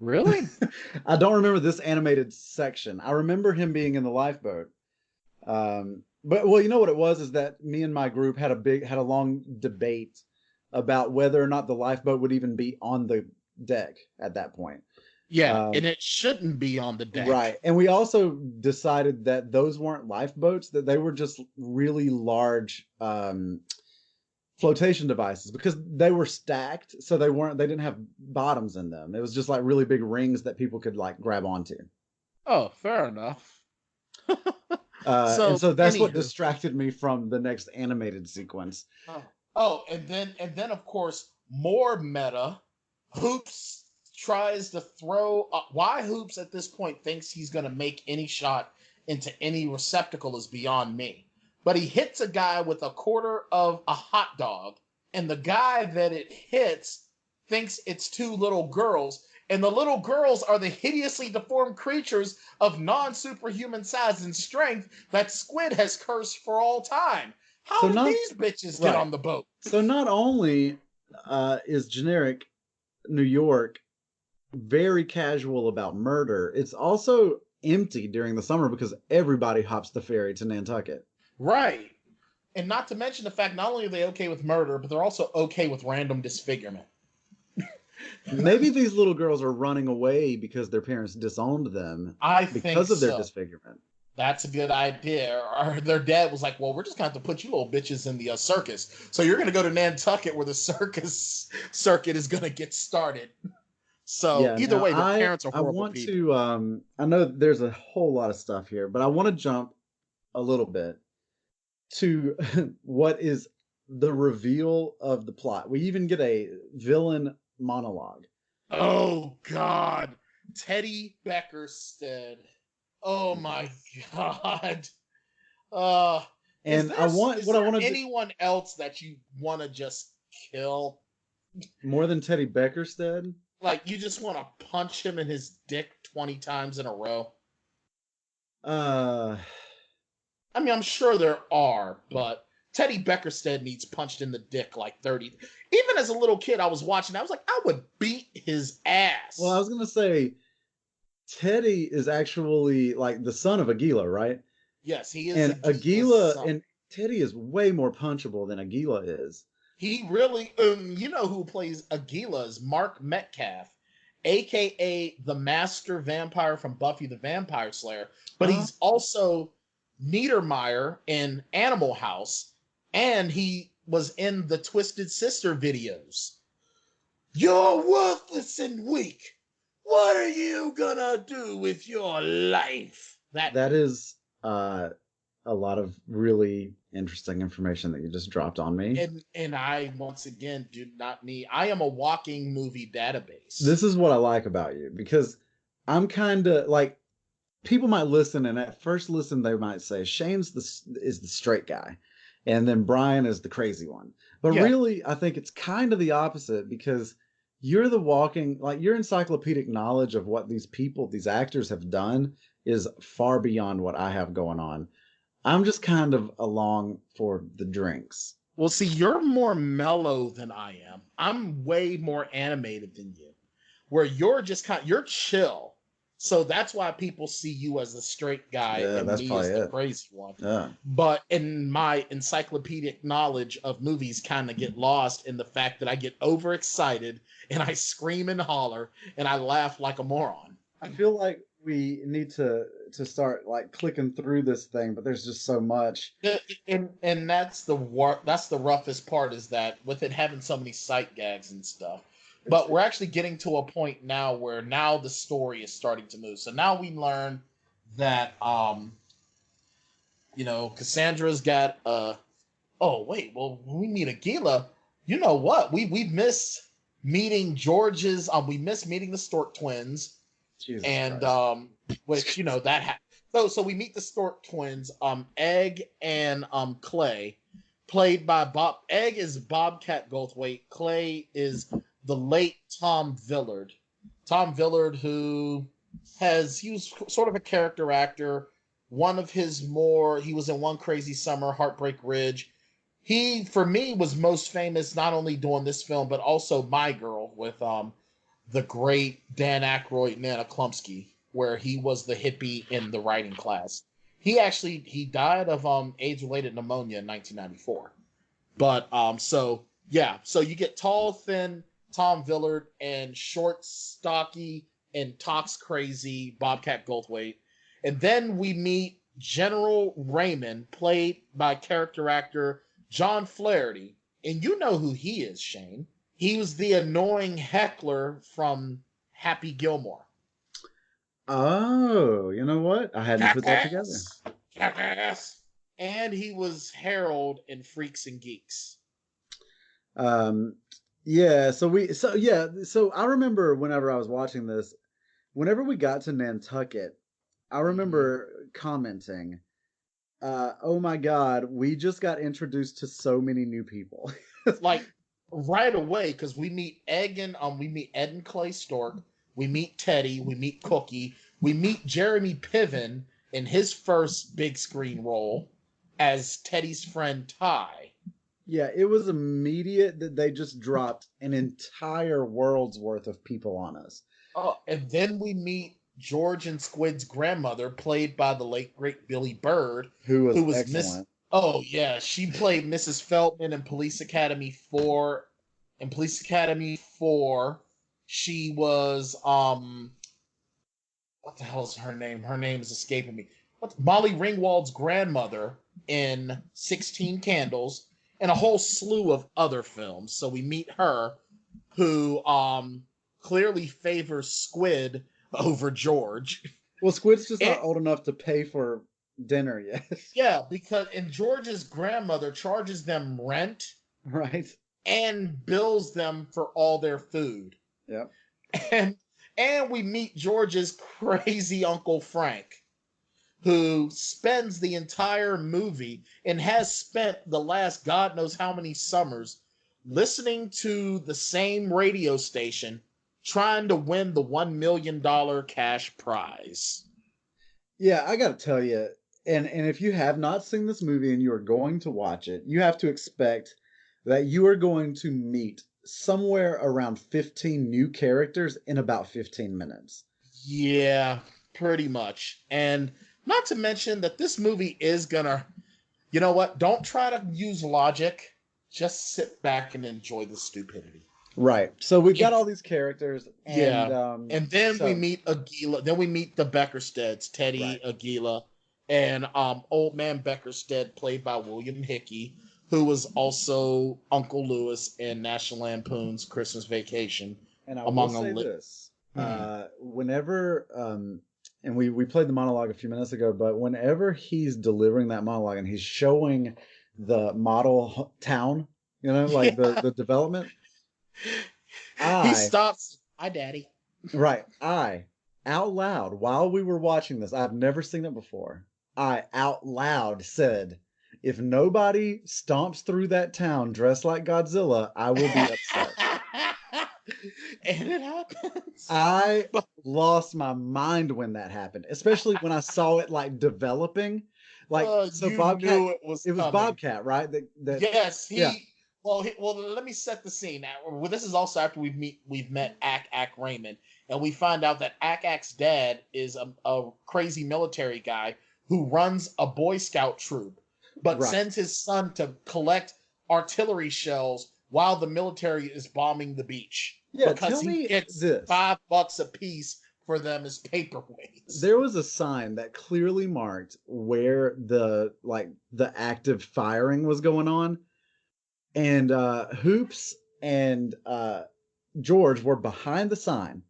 Really? I don't remember this animated section. I remember him being in the lifeboat. But you know what it was is that me and my group had a long debate about whether or not the lifeboat would even be on the deck at that point. Yeah, and it shouldn't be on the deck. Right. And we also decided that those weren't lifeboats, that they were just really large flotation devices because they were stacked. So they didn't have bottoms in them. It was just like really big rings that people could grab onto. Oh, fair enough. So that's what distracted me from the next animated sequence. And then of course, more meta. Hoops tries to throw why Hoops at this point thinks he's going to make any shot into any receptacle is beyond me. But he hits a guy with a quarter of a hot dog, and the guy that it hits thinks it's two little girls, and the little girls are the hideously deformed creatures of non-superhuman size and strength that Squid has cursed for all time. How did these bitches get on the boat? So not only is generic New York very casual about murder, it's also empty during the summer because everybody hops the ferry to Nantucket. Right. And not to mention the fact not only are they okay with murder, but they're also okay with random disfigurement. Maybe these little girls are running away because their parents disowned them because of their disfigurement. That's a good idea. Or their dad was like, well, we're just going to have to put you little bitches in the circus. So you're going to go to Nantucket where the circus circuit is going to get started. So either way, the parents are horrible people. I know there's a whole lot of stuff here, but I want to jump a little bit to what is the reveal of the plot. We even get a villain monologue. Oh, God. Teddy Beckerstead. Oh, my God. And I want anyone else that you want to just kill? More than Teddy Beckerstead? Like, you just want to punch him in his dick 20 times in a row? Uh, I mean, I'm sure there are, but Teddy Beckerstead needs punched in the dick like 30. Even as a little kid, I was watching, I was like, I would beat his ass. well, I was gonna say Teddy is actually like the son of Aguila, right? Yes, he is And Aguila's Aguila son. and Teddy is way more punchable than Aguila is. He really, you know who plays Aguila is Mark Metcalf, aka the master vampire from Buffy the Vampire Slayer, but Uh-huh. he's also Niedermeyer in Animal House, and he was in the Twisted Sister videos. You're worthless and weak. What are you gonna do with your life? That is a lot of really interesting information that you just dropped on me. and I once again do not need. I am a walking movie database. This is what I like about you because I'm kind of like people might listen and at first listen they might say Shane's is the straight guy and then Brian is the crazy one. But Yeah. really I think it's kind of the opposite because you're the walking like your encyclopedic knowledge of what these people, these actors have done is far beyond what I have going on. I'm just kind of along for the drinks. Well, see, you're more mellow than I am. I'm way more animated than you. Where you're just you're chill. So that's why people see you as the straight guy Yeah, and that's me probably as the it. crazy one. Yeah. But in my encyclopedic knowledge of movies kind of get lost in the fact that I get overexcited and I scream and holler and I laugh like a moron. I feel like we need to start like clicking through this thing, but there's just so much. And that's the roughest part is that with it having so many sight gags and stuff. But we're actually getting to a point now where now the story is starting to move. So now we learn that Cassandra's got oh wait, well when we meet Aguila, you know what? We've missed meeting George's we missed meeting the Stork twins. Jesus And Christ. which so we meet the Stork twins, Egg and Clay, played by Bob. Egg is Bobcat Goldthwait. Clay is the late Tom Villard. Tom Villard, who he was sort of a character actor. One of his he was in One Crazy Summer, Heartbreak Ridge. He, for me, was most famous not only doing this film, but also My Girl with the great Dan Aykroyd and Anna Klumsky, where he was the hippie in the writing class. He died of AIDS-related pneumonia in 1994. But so you get tall, thin Tom Villard and short, stocky, and talks crazy Bobcat Goldthwait. And then we meet General Raymond, played by character actor John Flaherty. And you know who he is, Shane. He was the annoying heckler from Happy Gilmore. Oh, you know what? I hadn't put that together. Jackass. And he was Harold in Freaks and Geeks. Yeah, so I remember whenever I was watching this, whenever we got to Nantucket, I remember commenting, oh my God, we just got introduced to so many new people. Like right away, because we meet Ed and Clay Stork, we meet Teddy, we meet Cookie, we meet Jeremy Piven in his first big screen role as Teddy's friend Ty. Yeah, it was immediate that they just dropped an entire world's worth of people on us. Oh, and then we meet George and Squid's grandmother, played by the late great Billy Bird, Who was Miss. excellent. Oh yeah, she played Mrs. Feldman in Police Academy 4. In Police Academy 4, she was what the hell is her name? Her name is escaping me. Molly Ringwald's grandmother in 16 Candles, and a whole slew of other films. So we meet her, who clearly favors Squid over George. Well, Squid's just not old enough to pay for dinner yet. Yeah, because George's grandmother charges them rent, Right. and bills them for all their food. Yep. And we meet George's crazy Uncle Frank, who spends the entire movie and has spent the last God knows how many summers listening to the same radio station, trying to win the $1 million cash prize. Yeah, I gotta tell you, and if you have not seen this movie and you are going to watch it, you have to expect that you are going to meet somewhere around 15 new characters in about 15 minutes. Yeah, pretty much. And not to mention that this movie is gonna, you know what? Don't try to use logic. Just sit back and enjoy the stupidity. Right. So we've got all these characters, and Yeah. And then we meet Aguila. Then we meet the Beckersteads, Teddy, Right. Aguila, and Old Man Beckerstead, played by William Hickey, who was also Uncle Lewis in National Lampoon's Christmas Vacation. And I among will say a li- this: whenever and we played the monologue a few minutes ago, but whenever he's delivering that monologue and he's showing the model town, you know, like the development, He stops. Hi, Daddy. right, I out loud while we were watching this, I've never seen it before. I out loud said, "If nobody stomps through that town dressed like Godzilla, I will be upset." And it happens. I lost my mind when that happened, especially when I saw it like developing. Like, so You Bobcat, knew it was coming. Bobcat, right? Yes, yeah. Well, let me set the scene. Now, well, this is also after we've met Ack Raymond, and we find out that Ack's dad is a crazy military guy who runs a Boy Scout troop, but Right. sends his son to collect artillery shells while the military is bombing the beach. Yeah, because tell he me gets this. $5 a piece for them as paperweights. There was a sign that clearly marked where the active firing was going on, and Hoops and George were behind the sign.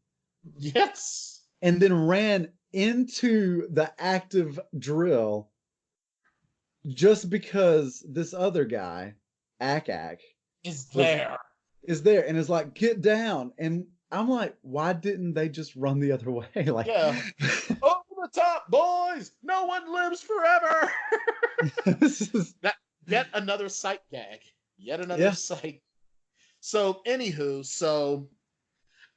Yes. And then ran into the active drill just because this other guy, Ack, Is there. is there and is like, "Get down." And I'm like, why didn't they just run the other way? Like, Yeah. Over the top, boys! No one lives forever! this is Yet another sight gag. Yet another sight. So, anywho,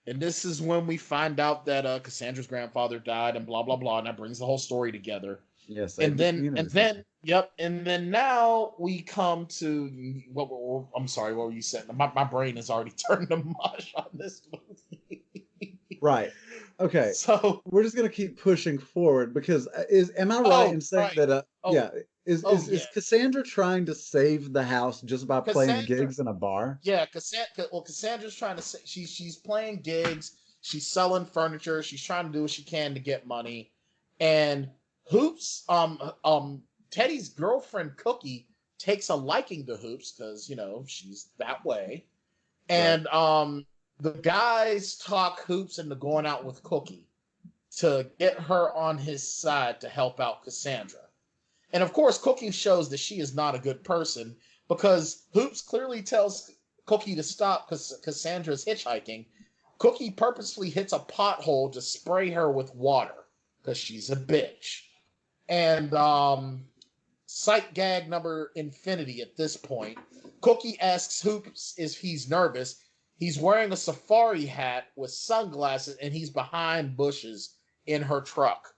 and this is when we find out that Cassandra's grandfather died and blah, blah, blah, and that brings the whole story together. yes. And then now we come to, I'm sorry, what were you saying? My brain has already turned to mush on this movie. Right. Okay. So we're just gonna keep pushing forward because am I right in saying that? Is Cassandra trying to save the house just by playing gigs in a bar? Yeah, Cassandra's trying to say she's playing gigs, she's selling furniture, she's trying to do what she can to get money, and Hoops, Teddy's girlfriend Cookie takes a liking to Hoops because she's that way, and the guys talk Hoops into going out with Cookie to get her on his side to help out Cassandra. And of course, Cookie shows that she is not a good person because Hoops clearly tells Cookie to stop because Cassandra's hitchhiking. Cookie purposely hits a pothole to spray her with water because she's a bitch. And sight gag number infinity at this point. Cookie asks Hoops if he's nervous. He's wearing a safari hat with sunglasses and he's behind bushes in her truck.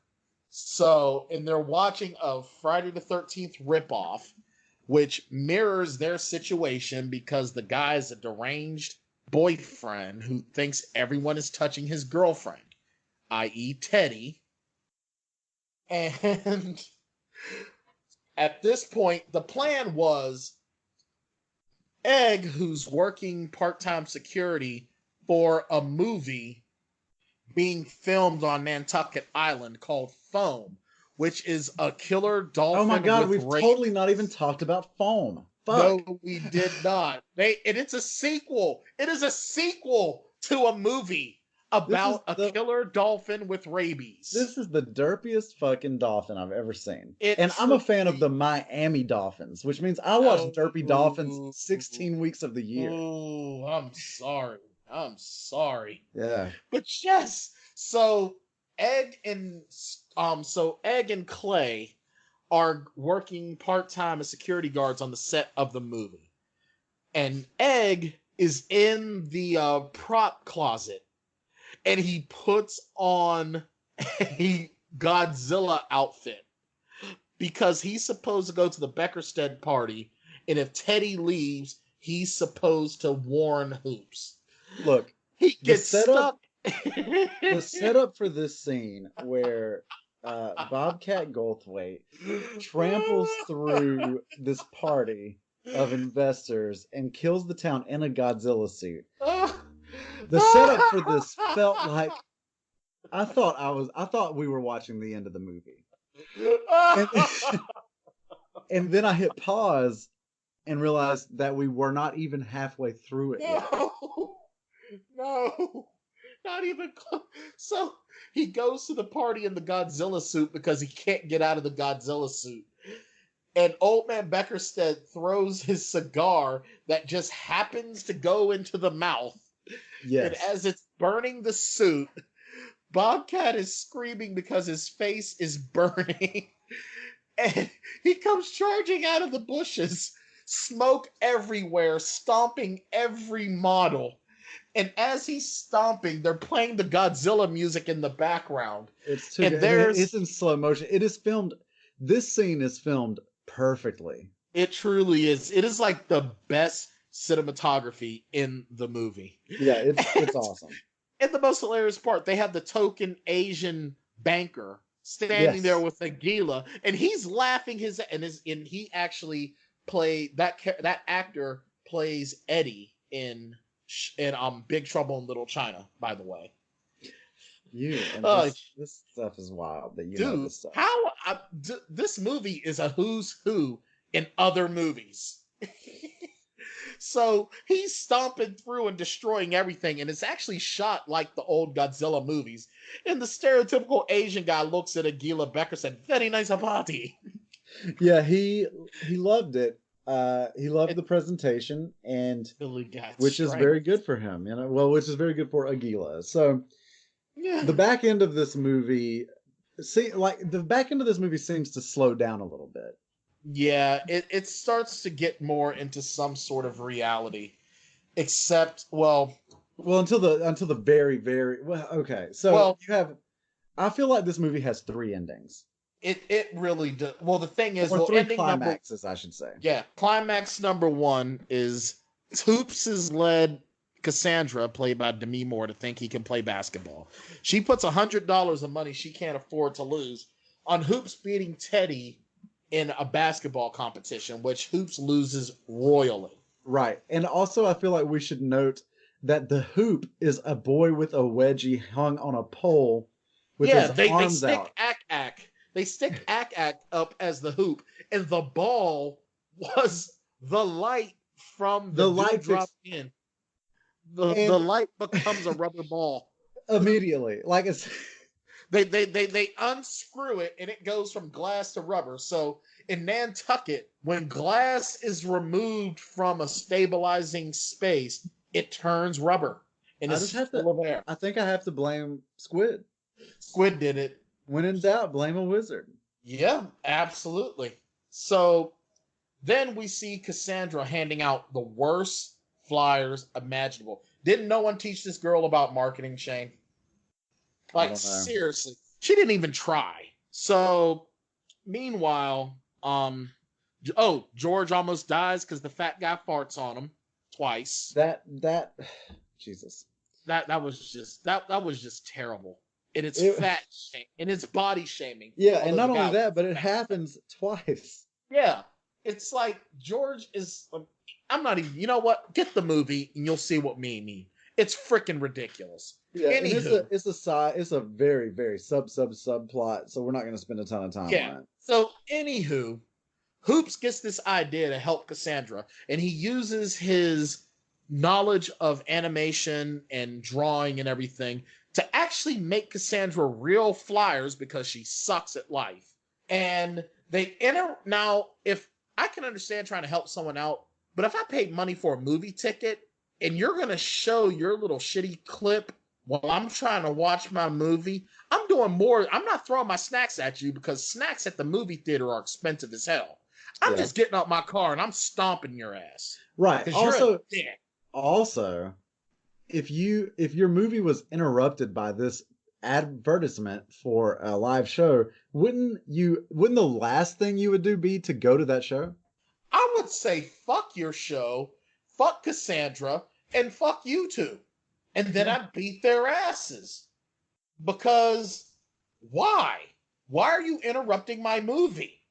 So, and they're watching a Friday the 13th ripoff, which mirrors their situation because the guy's a deranged boyfriend who thinks everyone is touching his girlfriend, i.e. Teddy. And at this point, the plan was Egg, who's working part-time security for a movie being filmed on Nantucket Island called Foam, which is a killer dolphin. Oh my god, we've rape. totally not even talked about Foam. Fuck. No, we did not. And it's a sequel. It is a sequel to a movie about a killer dolphin with rabies. This is the derpiest fucking dolphin I've ever seen. It and I'm a fan of truly- the Miami Dolphins, which means I watch derpy dolphins 16 weeks of the year. Oh, I'm sorry. Yeah. But yes, so Egg and Clay are working part-time as security guards on the set of the movie. and Egg is in the prop closet, and he puts on a Godzilla outfit because he's supposed to go to the Beckerstead party, and if Teddy leaves, he's supposed to warn Hoops. Look, He gets stuck. the setup for this scene where Bobcat Goldthwait tramples through this party of investors and kills the town in a Godzilla suit. The setup for this felt like I thought we were watching the end of the movie. And then I hit pause and realized that we were not even halfway through it yet. No, not even close. So he goes to the party in the Godzilla suit because he can't get out of the Godzilla suit. And Old Man Beckerstead throws his cigar that just happens to go into the mouth. Yes. And as it's burning the suit, Bobcat is screaming because his face is burning. And he comes charging out of the bushes, smoke everywhere, stomping every model. And as he's stomping, they're playing the Godzilla music in the background. It's in slow motion. It is filmed. This scene is filmed perfectly. It truly is. It is like the best cinematography in the movie. Yeah, it's awesome. And the most hilarious part, they have the token Asian banker standing there with Aguila, and he's laughing and he actually played that actor plays Eddie in Big Trouble in Little China, by the way. This stuff is wild that you know this stuff. This movie is a who's who in other movies. So he's stomping through and destroying everything, and it's actually shot like the old Godzilla movies. And the stereotypical Asian guy looks at Aguila Becker and said, "Very nice party." Yeah, he loved it. He loved the presentation, and which is very good for him, which is very good for Aguila. So the back end of this movie seems to slow down a little bit. Yeah, it starts to get more into some sort of reality, except until the very, very okay. So I feel like this movie has 3 endings. It really does. Well, the thing is, 3 climaxes, I should say. Yeah, climax number 1 is Hoops has led Cassandra, played by Demi Moore, to think he can play basketball. She puts $100 of money she can't afford to lose on Hoops beating Teddy in a basketball competition, which Hoops loses royally. Right. And also I feel like we should note that the hoop is a boy with a wedgie hung on a pole with his arms out. They stick Ack up as the hoop, and the ball was the light from the light drop in. The light becomes a rubber ball immediately. Like it's They unscrew it, and it goes from glass to rubber. So in Nantucket, when glass is removed from a stabilizing space, it turns rubber. And it's full of air. I think I have to blame Squid. Squid did it. When in doubt, blame a wizard. Yeah, absolutely. So then we see Cassandra handing out the worst flyers imaginable. Didn't no one teach this girl about marketing, Shane? Like, seriously. She didn't even try. So, meanwhile, George almost dies because the fat guy farts on him twice. Jesus. That was just terrible. And it's fat shame, and it's body shaming. Yeah, and not only that, but it happens twice. Yeah. It's like George is I'm not even, you know what? Get the movie and you'll see what me mean. It's freaking ridiculous. Yeah, and it's a very, very subplot, so we're not going to spend a ton of time on it. So, anywho, Hoops gets this idea to help Cassandra, and he uses his knowledge of animation and drawing and everything to actually make Cassandra real flyers because she sucks at life. And they enter. Now, if I can understand trying to help someone out, but if I paid money for a movie ticket and you're going to show your little shitty clip while I'm trying to watch my movie, I'm doing more. I'm not throwing my snacks at you because snacks at the movie theater are expensive as hell. I'm Yeah. just getting out my car and I'm stomping your ass. Right. Because you're Also, a dick. also, if your movie was interrupted by this advertisement for a live show, wouldn't the last thing you would do be to go to that show? I would say fuck your show, fuck Cassandra, and fuck you two. And then I'd beat their asses. Because why? Why are you interrupting my movie?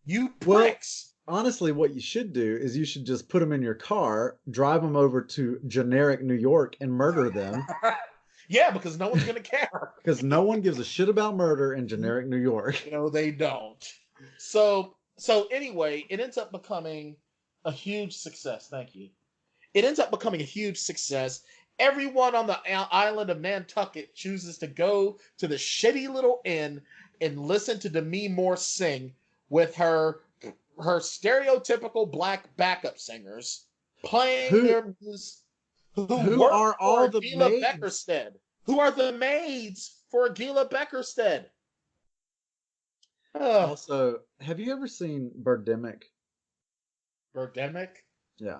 You pricks. Honestly, what you should do is you should just put them in your car, drive them over to generic New York, and murder them. Yeah, because no one's going to care. Because no one gives a shit about murder in generic New York. No, they don't. So anyway, it ends up becoming a huge success. Thank you. It ends up becoming a huge success. Everyone on the island of Nantucket chooses to go to the shitty little inn and listen to Demi Moore sing with her stereotypical black backup singers playing their music. Who are all the Agila maids? Beckerstead? Who are the maids for Agila Beckerstead? Also, have you ever seen Birdemic? Birdemic? Yeah.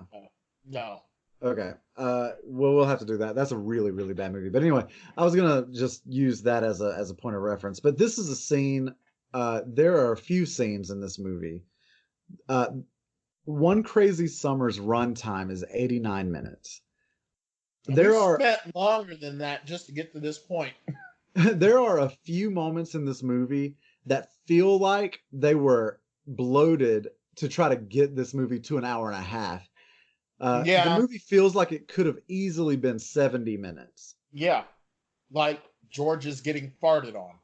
No. Okay. Well, we'll have to do that. That's a really, really bad movie. But anyway, I was gonna just use that as a point of reference. But this is a scene. There are a few scenes in this movie. One Crazy Summer's runtime is 89 minutes. We spent longer than that just to get to this point. There are a few moments in this movie that feel like they were bloated to try to get this movie to an hour and a half. The movie feels like it could have easily been 70 minutes. Yeah. Like George is getting farted on.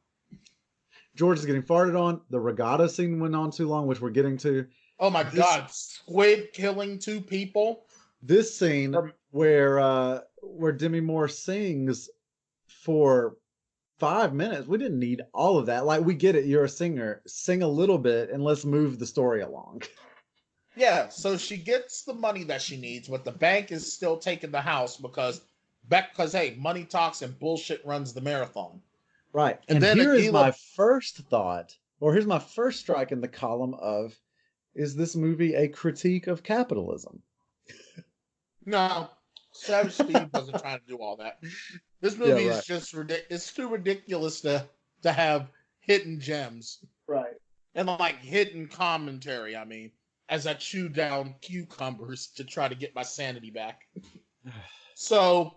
George is getting farted on. The regatta scene went on too long, which we're getting to. Oh my God. Squid killing two people. This scene where Demi Moore sings for 5 minutes. We didn't need all of that. Like, we get it. You're a singer. Sing a little bit and let's move the story along. Yeah, so she gets the money that she needs, but the bank is still taking the house because hey, money talks and bullshit runs the marathon. Right. And then here's my first thought, or here's my first strike in the column of, is this movie a critique of capitalism? No, Savage Steve wasn't trying to do all that. This movie is just ridiculous. It's too ridiculous to have hidden gems. Right. And like hidden commentary, I mean, as I chew down cucumbers to try to get my sanity back. So,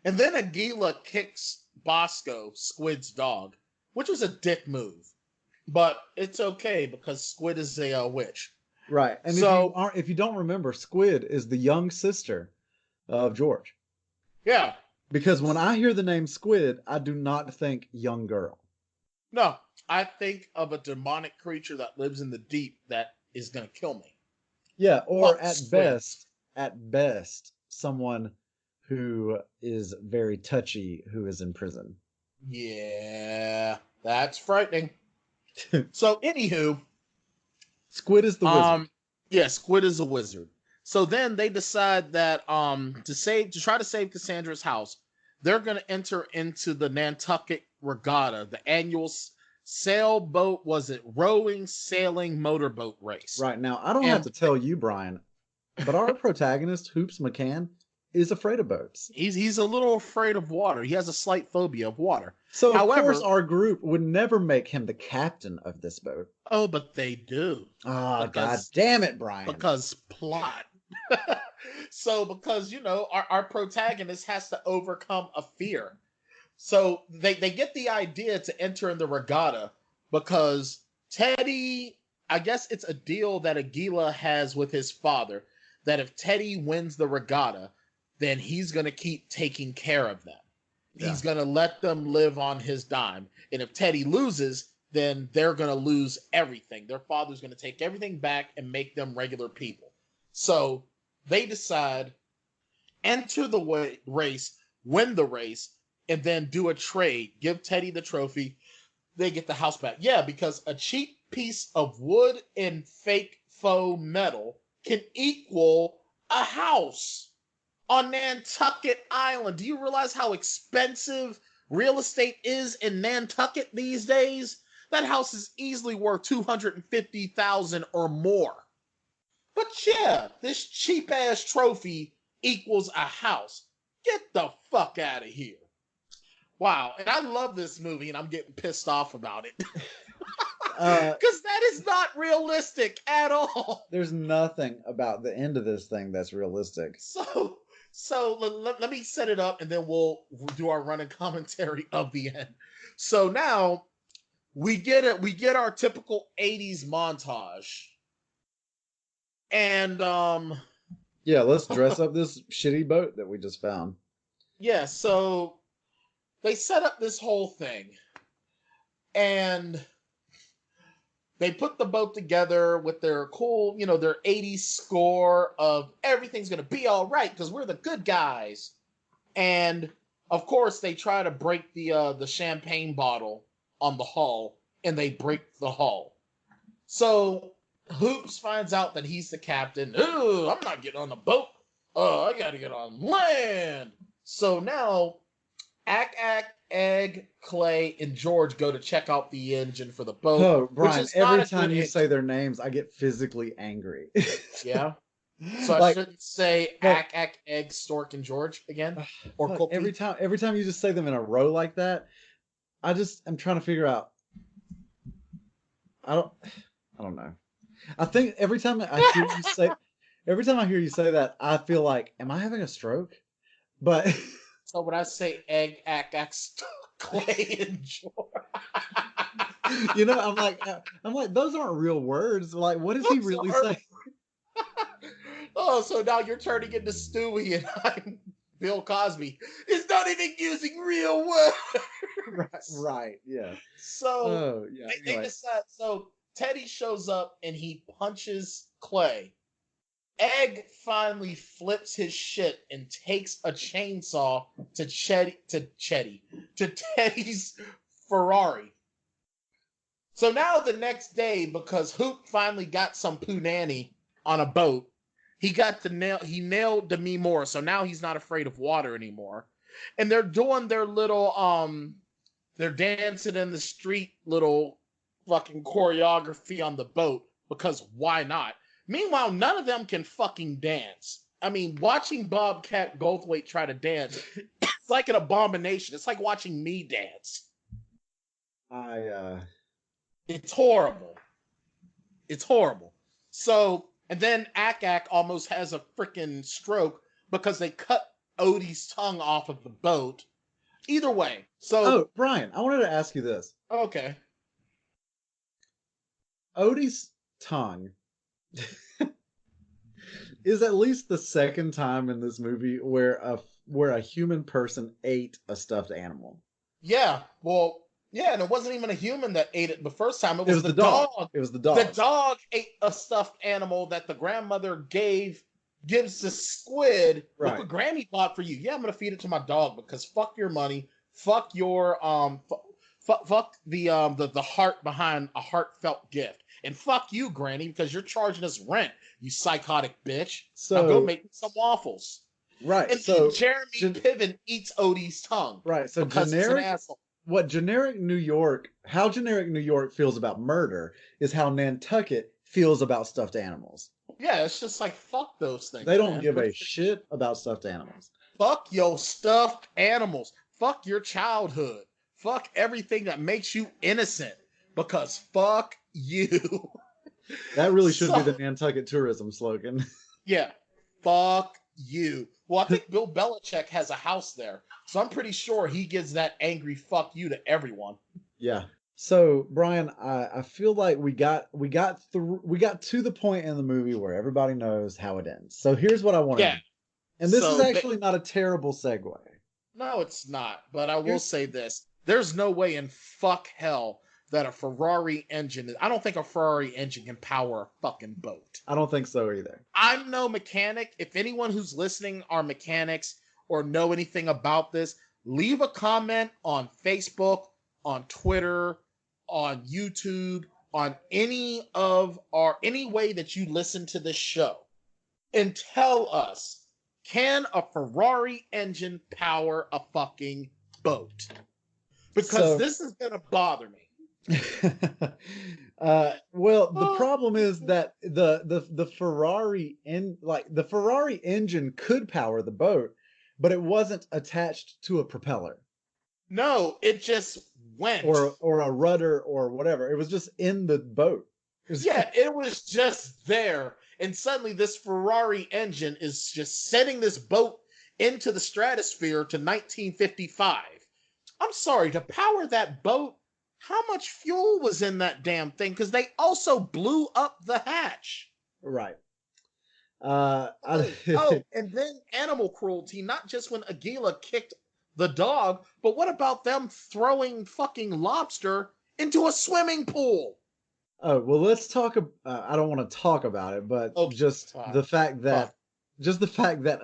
and then Agila kicks Bosco, Squid's dog, which was a dick move. But it's okay because Squid is a witch. Right. And so, if you don't remember, Squid is the young sister of George. Yeah. Because when I hear the name Squid, I do not think young girl. No, I think of a demonic creature that lives in the deep that is going to kill me. Yeah, or at best, someone who is very touchy who is in prison. Yeah, that's frightening. So, anywho, Squid is the wizard. Yeah, Squid is a wizard. So then they decide that to try to save Cassandra's house, they're going to enter into the Nantucket Regatta, the annual rowing, sailing, motorboat race. Right, now, I don't have to tell you, Brian, but our protagonist, Hoops McCann, is afraid of boats. He's a little afraid of water. He has a slight phobia of water. So, of course, our group would never make him the captain of this boat. Oh, but they do. Oh, God damn it, Brian. Because plot. So, because, our protagonist has to overcome a fear. So, they get the idea to enter in the regatta because Teddy, I guess it's a deal that Agila has with his father, that if Teddy wins the regatta, then he's going to keep taking care of them. Yeah. He's going to let them live on his dime. And if Teddy loses, then they're going to lose everything. Their father's going to take everything back and make them regular people. So they decide, enter the race, win the race, and then do a trade. Give Teddy the trophy. They get the house back. Yeah, because a cheap piece of wood and fake faux metal can equal a house on Nantucket Island. Do you realize how expensive real estate is in Nantucket these days? that house is easily worth $250,000 or more. But yeah, this cheap ass trophy equals a house. Get the fuck out of here. Wow, and I love this movie, and I'm getting pissed off about it. Because that is not realistic at all. There's nothing about the end of this thing that's realistic. So let me set it up, and then we'll do our running commentary of the end. So now we get it. We get our typical 80s montage. And yeah, let's dress up this shitty boat that we just found. Yeah, so they set up this whole thing, and they put the boat together with their cool, their 80s score of everything's gonna be all right because we're the good guys. And of course, they try to break the champagne bottle on the hull, and they break the hull. So Hoops finds out that he's the captain. Ooh, I'm not getting on the boat. Oh, I gotta get on land. So now, Ack, Egg, Clay, and George go to check out the engine for the boat. Oh, Brian, every time you engine. say their names, I get physically angry. Yeah? So I shouldn't say Ack, Egg, Stork, and George again? Or look, every time you just say them in a row like that, I'm trying to figure out. I don't know. I think every time I hear you say that, I feel like, am I having a stroke? But so when I say Egg, Ack, Clay, and George, I'm like, those aren't real words. Like, what does he really say? Oh, so now you're turning into Stewie, and I'm Bill Cosby. It's not even using real words. Right. Yeah. So they anyway. decide. So Teddy shows up and he punches Clay. Egg finally flips his shit and takes a chainsaw to Teddy's Ferrari. So now the next day, because Hoop finally got some punani on a boat, he nailed Demi Moore, so now he's not afraid of water anymore. And they're doing their little they're dancing in the street little fucking choreography on the boat, because why not? Meanwhile, none of them can fucking dance. I mean, watching Bobcat Goldthwait try to dance, it's like an abomination. It's like watching me dance. It's horrible. It's horrible. So, and then Ack almost has a freaking stroke because they cut Odie's tongue off of the boat. Either way. So. Oh, Brian, I wanted to ask you this. Okay. Odie's tongue is at least the second time in this movie where a human person ate a stuffed animal. Yeah, well, yeah, and it wasn't even a human that ate it the first time. It was the dog. It was the dog. The dog ate a stuffed animal that the grandmother gives the squid. Right. Look what Granny bought for you. Yeah, I'm gonna feed it to my dog because fuck your money. Fuck your fuck the heart behind a heartfelt gift. And fuck you, Granny, because you're charging us rent, you psychotic bitch. So now go make some waffles. Right. And so Jeremy Piven eats Odie's tongue. Right. So because he's an asshole. How generic New York feels about murder is how Nantucket feels about stuffed animals. Yeah, it's just like, fuck those things. They don't give a shit about stuffed animals. Fuck your stuffed animals. Fuck your childhood. Fuck everything that makes you innocent. Because fuck you. That really should be the Nantucket tourism slogan. Yeah. Fuck you. Well, I think Bill Belichick has a house there. So I'm pretty sure he gives that angry fuck you to everyone. Yeah. So, Brian, I feel like we got to the point in the movie where everybody knows how it ends. So here's what I want to do. And this is actually not a terrible segue. No, it's not. But I will say this. There's no way in fuck hell that a Ferrari engine... I don't think a Ferrari engine can power a fucking boat. I don't think so either. I'm no mechanic. If anyone who's listening are mechanics or know anything about this, leave a comment on Facebook, on Twitter, on YouTube, on any way that you listen to this show, and tell us, can a Ferrari engine power a fucking boat? Because this is going to bother me. Well, the problem is that the Ferrari the Ferrari engine could power the boat, but it wasn't attached to a propeller No, it just went. or a rudder or whatever. It was just in the boat. Yeah, it was just there. And suddenly this Ferrari engine is just sending this boat into the stratosphere to 1955. I'm sorry, to power that boat, how much fuel was in that damn thing? Because they also blew up the hatch. Right. Oh, and then animal cruelty, not just when Aguila kicked the dog, but what about them throwing fucking lobster into a swimming pool? Oh, well, let's talk. I don't want to talk about it, but just the fact that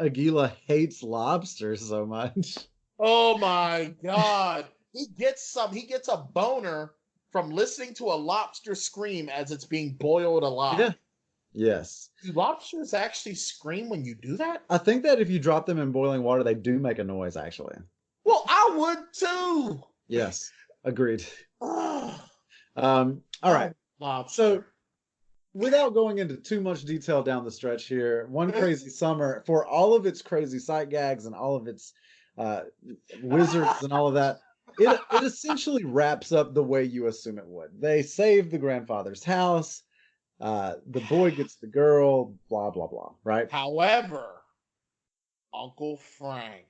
Aguila hates lobsters so much. Oh my God. He gets a boner from listening to a lobster scream as it's being boiled alive. Yeah. Yes. Do lobsters actually scream when you do that? I think that if you drop them in boiling water, they do make a noise, actually. Well, I would too. Yes. Agreed. All right. Lobster. So, without going into too much detail down the stretch here, One Crazy Summer, for all of its crazy sight gags and all of its wizards and all of that, it essentially wraps up the way you assume it would. They save the grandfather's house. The boy gets the girl, blah, blah, blah, right? However, Uncle Frank,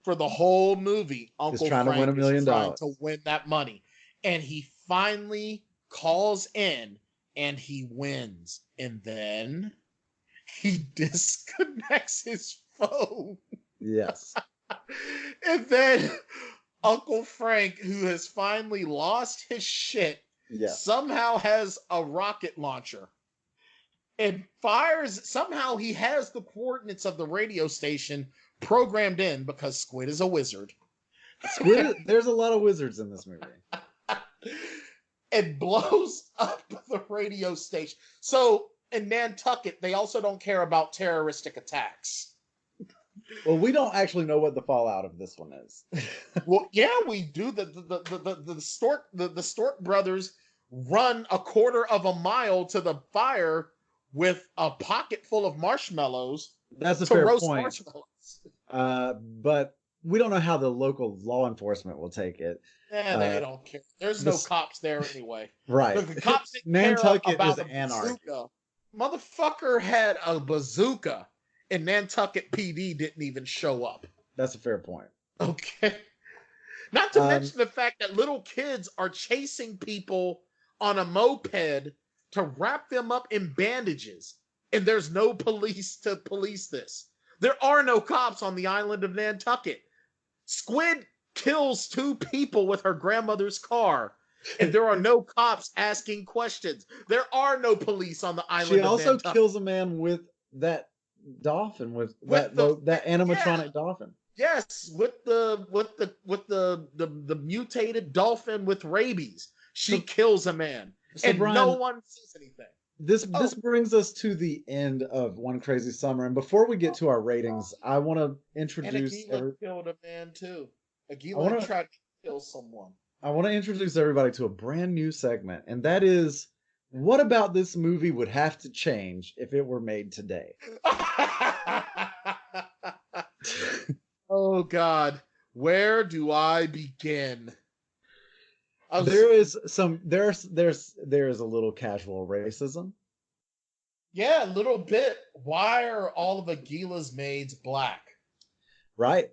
for the whole movie, Uncle trying Frank to win $1 million. is trying to win that money. And he finally calls in and he wins. And then he disconnects his phone. Yes. And then Uncle Frank, who has finally lost his shit, somehow has a rocket launcher and fires. Somehow he has the coordinates of the radio station programmed in because Squid is a wizard. There's a lot of wizards in this movie. It blows up the radio station. So in Nantucket, they also don't care about terroristic attacks. Well, we don't actually know what the fallout of this one is. Well, yeah, we do. The Stork brothers run a quarter of a mile to the fire with a pocket full of marshmallows. That's a to fair roast point. Marshmallows. But we don't know how the local law enforcement will take it. Yeah, they don't care. There's no cops there anyway. Right. The cops didn't Nantucket care about is the anarchy. bazooka. Motherfucker had a bazooka, and Nantucket PD didn't even show up. That's a fair point. Okay. Not to mention the fact that little kids are chasing people on a moped to wrap them up in bandages, and there's no police to police this. There are no cops on the island of Nantucket. Squid kills 2 people with her grandmother's car, and there are no cops asking questions. There are no police on the island of Nantucket. She also kills a man with that dolphin, with that animatronic dolphin. Yes, with the mutated dolphin with rabies. She kills a man, and Brian, no one says anything. This brings us to the end of One Crazy Summer, and before we get to our ratings, I want to introduce. And Aguila killed a man too. Aguila tried to kill someone. I want to introduce everybody to a brand new segment, and that is, what about this movie would have to change if it were made today? Oh God, where do I begin? There's a little casual racism. Yeah, a little bit. Why are all of Aguila's maids black? Right.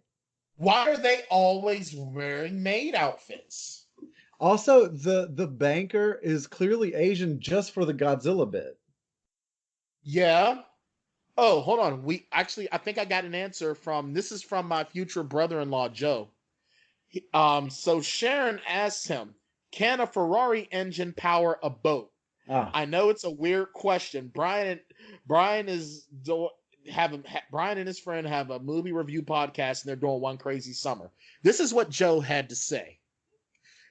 Why are they always wearing maid outfits? Also, the banker is clearly Asian just for the Godzilla bit. Yeah. Oh, hold on. I think I got an answer this is from my future brother-in-law, Joe. So Sharon asked him, can a Ferrari engine power a boat? I know it's a weird question. Brian and his friend have a movie review podcast, and they're doing One Crazy Summer. This is what Joe had to say.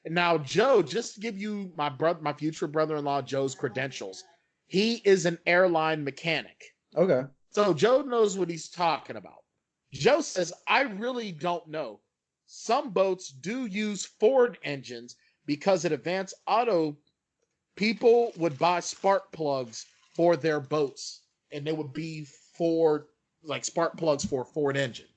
Now, Joe, just to give you my future brother-in-law Joe's credentials, he is an airline mechanic. Okay. So Joe knows what he's talking about. Joe says, I really don't know. some boats do use Ford engines because at Advanced Auto, people would buy spark plugs for their boats, and they would be Ford, like spark plugs for a Ford engine.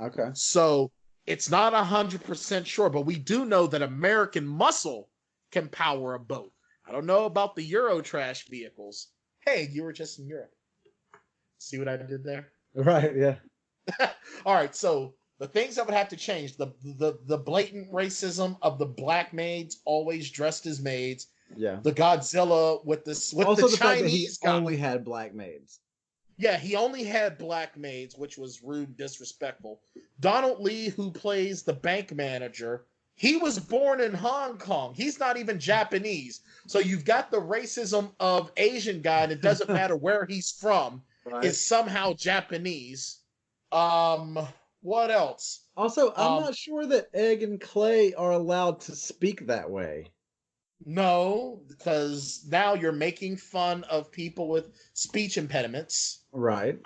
Okay. So it's not 100% sure, but we do know that American Muscle can power a boat. I don't know about the Eurotrash vehicles. Hey, you were just in Europe. See what I did there? Right, yeah. All right, so the things that would have to change, the blatant racism of the black maids always dressed as maids. Yeah. The Godzilla with Also the fact that he Chinese guy. only had black maids. Yeah, he only had black maids, which was rude and disrespectful. Donald Lee, who plays the bank manager, he was born in Hong Kong. He's not even Japanese. So you've got the racism of Asian guy, and it doesn't matter where he's from, Right. is somehow Japanese. What else? Also, I'm not sure that Egg and Clay are allowed to speak that way. No, because now you're making fun of people with speech impediments. Right.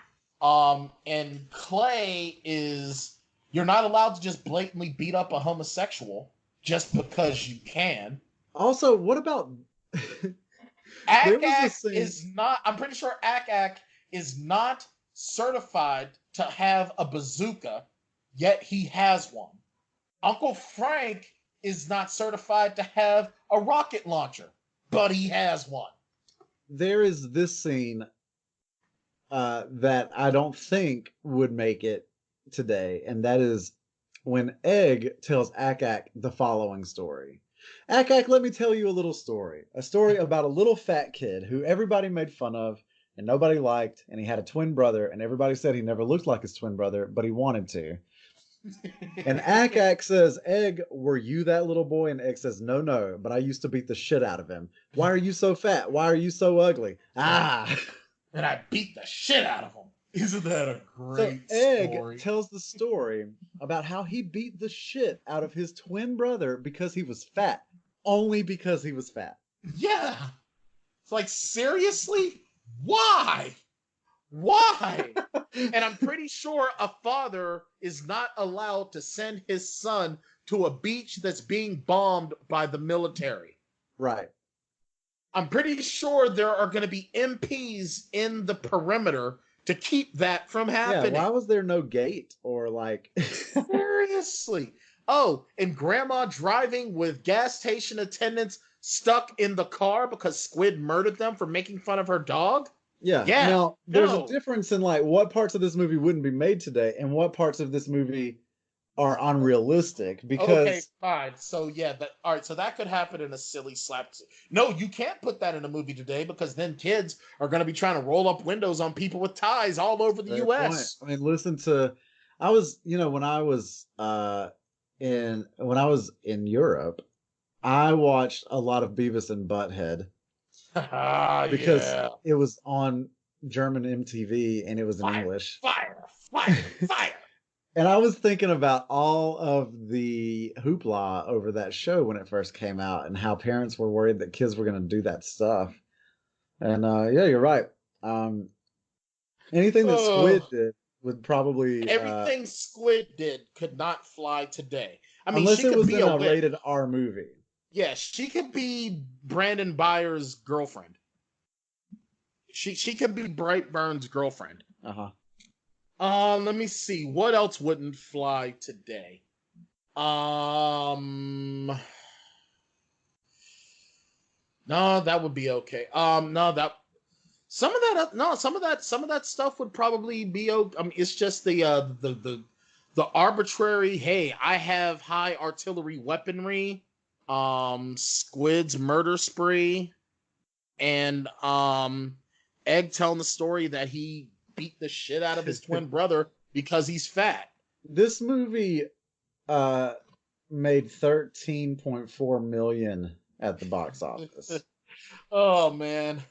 And Clay is, you're not allowed to just blatantly beat up a homosexual just because you can. Also, what about Ak is not, I'm pretty sure Ak is not certified to have a bazooka, yet he has one. Uncle Frank is not certified to have a rocket launcher, but he has one. There is this scene that I don't think would make it today, and that is when Egg tells Ak the following story. Ak, let me tell you a little story. A story about a little fat kid who everybody made fun of and nobody liked, and he had a twin brother, and everybody said he never looked like his twin brother, but he wanted to. And Ak says, Egg, were you that little boy? And Egg says, no, but I used to beat the shit out of him. Why are you so fat? Why are you so ugly? Ah! And I beat the shit out of him. Isn't that a great So Egg story? tells the story about how he beat the shit out of his twin brother because he was fat. Only because he was fat. Yeah. It's like, seriously? Why? Why? And I'm pretty sure a father is not allowed to send his son to a beach that's being bombed by the military. Right. I'm pretty sure there are going to be MPs in the perimeter to keep that from happening. Yeah, why was there no gate or like... Seriously. Oh, and grandma driving with gas station attendants stuck in the car because Squid murdered them for making fun of her dog? Yeah. Now, there's a difference in like what parts of this movie wouldn't be made today and what parts of this movie are unrealistic because... Okay, fine. So yeah, all right, so that could happen in a silly slap. No, you can't put that in a movie today because then kids are going to be trying to roll up windows on people with ties all over the U.S. Point. I mean, listen to... I was, when I was in Europe, I watched a lot of Beavis and Butthead. Because it was on German MTV and it was in English. Fire! And I was thinking about all of the hoopla over that show when it first came out and how parents were worried that kids were going to do that stuff. And yeah, you're right. Anything that Squid did would probably... Everything Squid did could not fly today. I mean, unless she it could was be in a rated R movie. Yeah, she could be Brandon Byers' girlfriend. She could be Brightburn's girlfriend. Uh-huh. Let me see. What else wouldn't fly today? No, that would be okay. Some of that stuff would probably be okay. I mean, it's just the arbitrary, hey, I have high artillery weaponry, Squid's murder spree, and Egg telling the story that he beat the shit out of his twin brother because he's fat. This movie made $13.4 million at the box office. Oh man.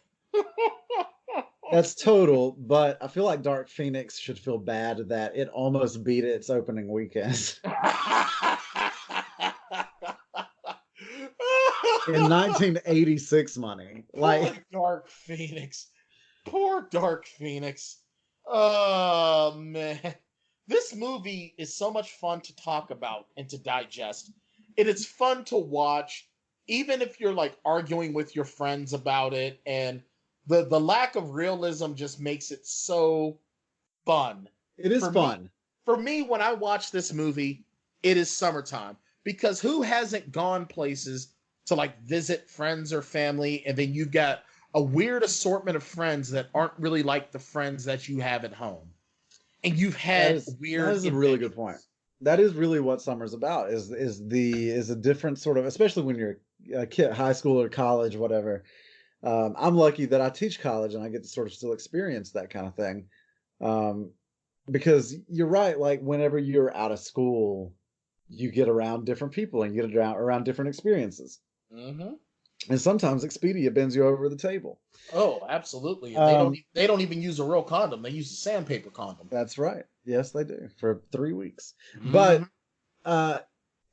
That's total, but I feel like Dark Phoenix should feel bad that it almost beat its opening weekend. In 1986 money. Like Dark Phoenix. Poor Dark Phoenix. Oh man. this movie is so much fun to talk about and to digest. And it's fun to watch, even if you're like arguing with your friends about it. And the lack of realism just makes it so fun. It is fun. For me, when I watch this movie, it is summertime. Because who hasn't gone places to like visit friends or family, and then you've got a weird assortment of friends that aren't really like the friends that you have at home. And you've had weird. That is a really good point. That is really what summer's about. Is a different sort of, especially when you're a kid, high school or college, whatever. I'm lucky that I teach college and I get to sort of still experience that kind of thing. Because you're right. Like whenever you're out of school, you get around different people and you get around different experiences. Mm-hmm. And sometimes Expedia bends you over the table. Oh, absolutely. And they don't even use a real condom. They use a sandpaper condom. That's right. Yes, they do for 3 weeks. Mm-hmm. But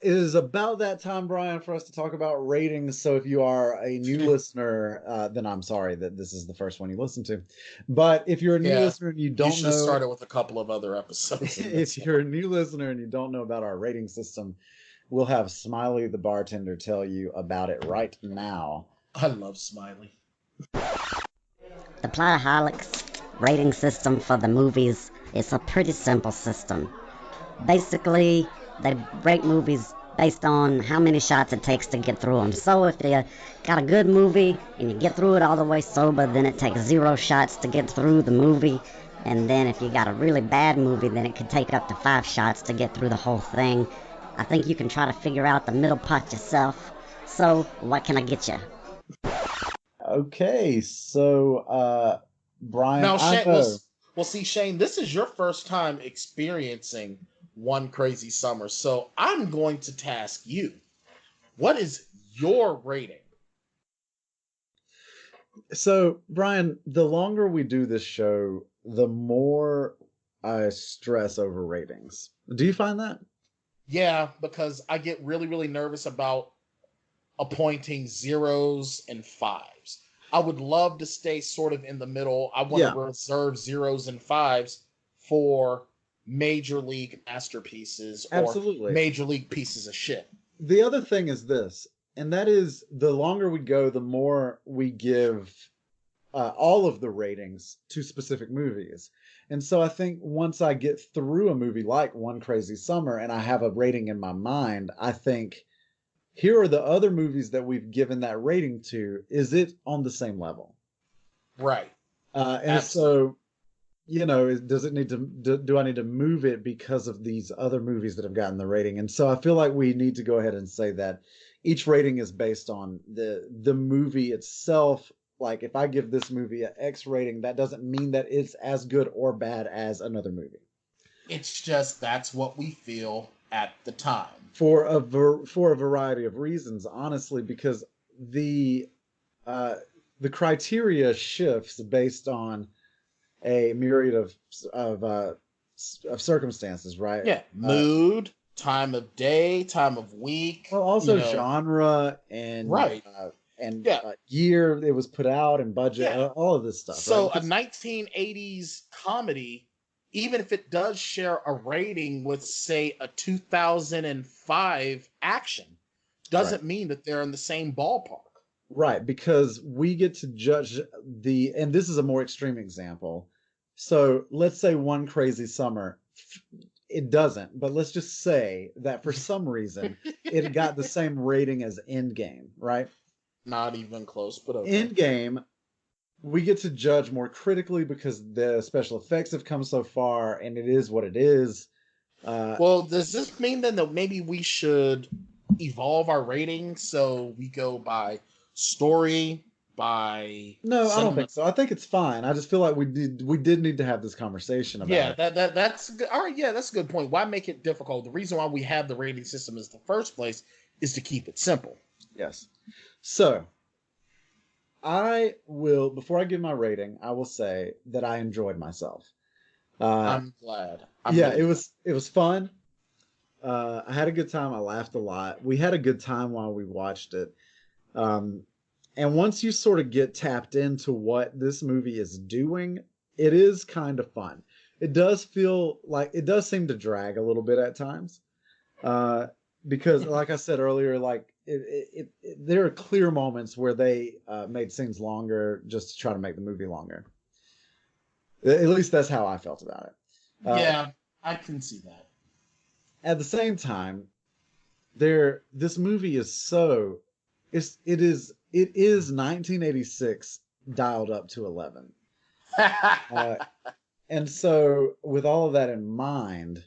it is about that time, Brian, for us to talk about ratings. So if you are a new listener, then I'm sorry that this is the first one you listen to. But if you're a new listener and you don't know... You should have started with a couple of other episodes. If you're a new listener and you don't know about our rating system, we'll have Smiley the bartender tell you about it right now. I love Smiley. The Plotaholics rating system for the movies is a pretty simple system. Basically, they rate movies based on how many shots it takes to get through them. So if you got a good movie and you get through it all the way sober, then it takes 0 shots to get through the movie. And then if you got a really bad movie, then it could take up to 5 shots to get through the whole thing. I think you can try to figure out the middle part yourself. So, what can I get you? Okay, so, Brian, now, Shane, well, see, Shane, this is your first time experiencing One Crazy Summer, so I'm going to task you. What is your rating? So, Brian, the longer we do this show, the more I stress over ratings. Do you find that? Yeah, because I get really, really nervous about appointing 0s and 5s. I would love to stay sort of in the middle. I want to reserve 0s and 5s for major league masterpieces or major league pieces of shit. The other thing is this, and that is the longer we go, the more we give all of the ratings to specific movies. And so I think once I get through a movie like One Crazy Summer and I have a rating in my mind, I think, here are the other movies that we've given that rating to. Is it on the same level? Right. And so, you know, does it need to, do I need to move it because of these other movies that have gotten the rating? And so I feel like we need to go ahead and say that each rating is based on the movie itself. Like if I give this movie an X rating, that doesn't mean that it's as good or bad as another movie. It's just that's what we feel at the time. For a variety of reasons, honestly, because the criteria shifts based on a myriad of circumstances, right? Yeah, mood, time of day, time of week. Well, also genre and right. Year it was put out and budget, all of this stuff. So right? A 1980s comedy, even if it does share a rating with, say, a 2005 action, doesn't mean that they're in the same ballpark. Right, because we get to judge and this is a more extreme example. So let's say One Crazy Summer, it doesn't, but let's just say that for some reason it got the same rating as Endgame, right? Not even close, but okay. Endgame, we get to judge more critically because the special effects have come so far, and it is what it is. Well, does this mean then that maybe we should evolve our rating so we go by story, by... No, I don't think so. I think it's fine. I just feel like we did need to have this conversation about it. Yeah, that's good. All right. Yeah, that's a good point. Why make it difficult? The reason why we have the rating system in the first place is to keep it simple. Yes. So, I will, before I give my rating, I will say that I enjoyed myself. I'm glad. It was fun. I had a good time. I laughed a lot. We had a good time while we watched it. And once you sort of get tapped into what this movie is doing, it is kind of fun. it does feel like it does seem to drag a little bit at times, because like I said earlier, like there are clear moments where they made scenes longer just to try to make the movie longer. At least that's how I felt about it. Yeah, I can see that. At the same time, this movie is it is 1986 dialed up to 11. And so with all of that in mind,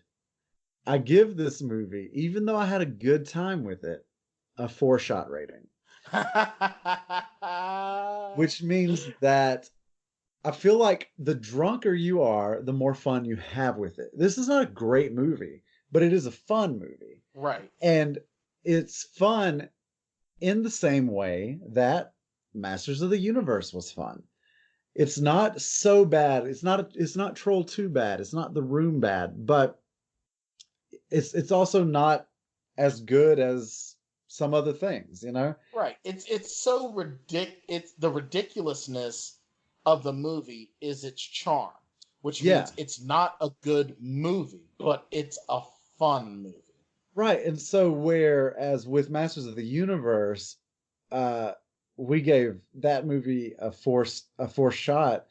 I give this movie, even though I had a good time with it, a 4-shot rating. Which means that I feel like the drunker you are, the more fun you have with it. This is not a great movie, but it is a fun movie. Right. And it's fun in the same way that Masters of the Universe was fun. It's not so bad. It's not Troll 2 bad. It's not The Room bad, but it's also not as good as some other things, you know? Right. It's so it's the ridiculousness of the movie is its charm, which means it's not a good movie, but it's a fun movie. Right. And so whereas with Masters of the Universe, we gave that movie a 4-shot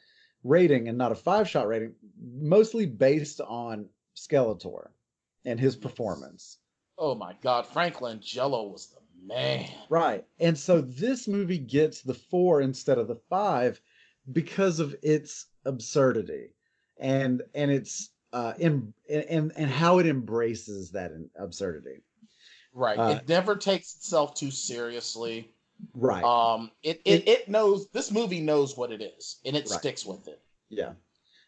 rating and not a 5-shot rating, mostly based on Skeletor and his performance. Oh my God, Frank Langella was the man. Right. And so this movie gets the 4 instead of the 5 because of its absurdity and its and how it embraces that absurdity. Right. It never takes itself too seriously. Right. It knows, this movie knows what it is, and it sticks with it. Yeah.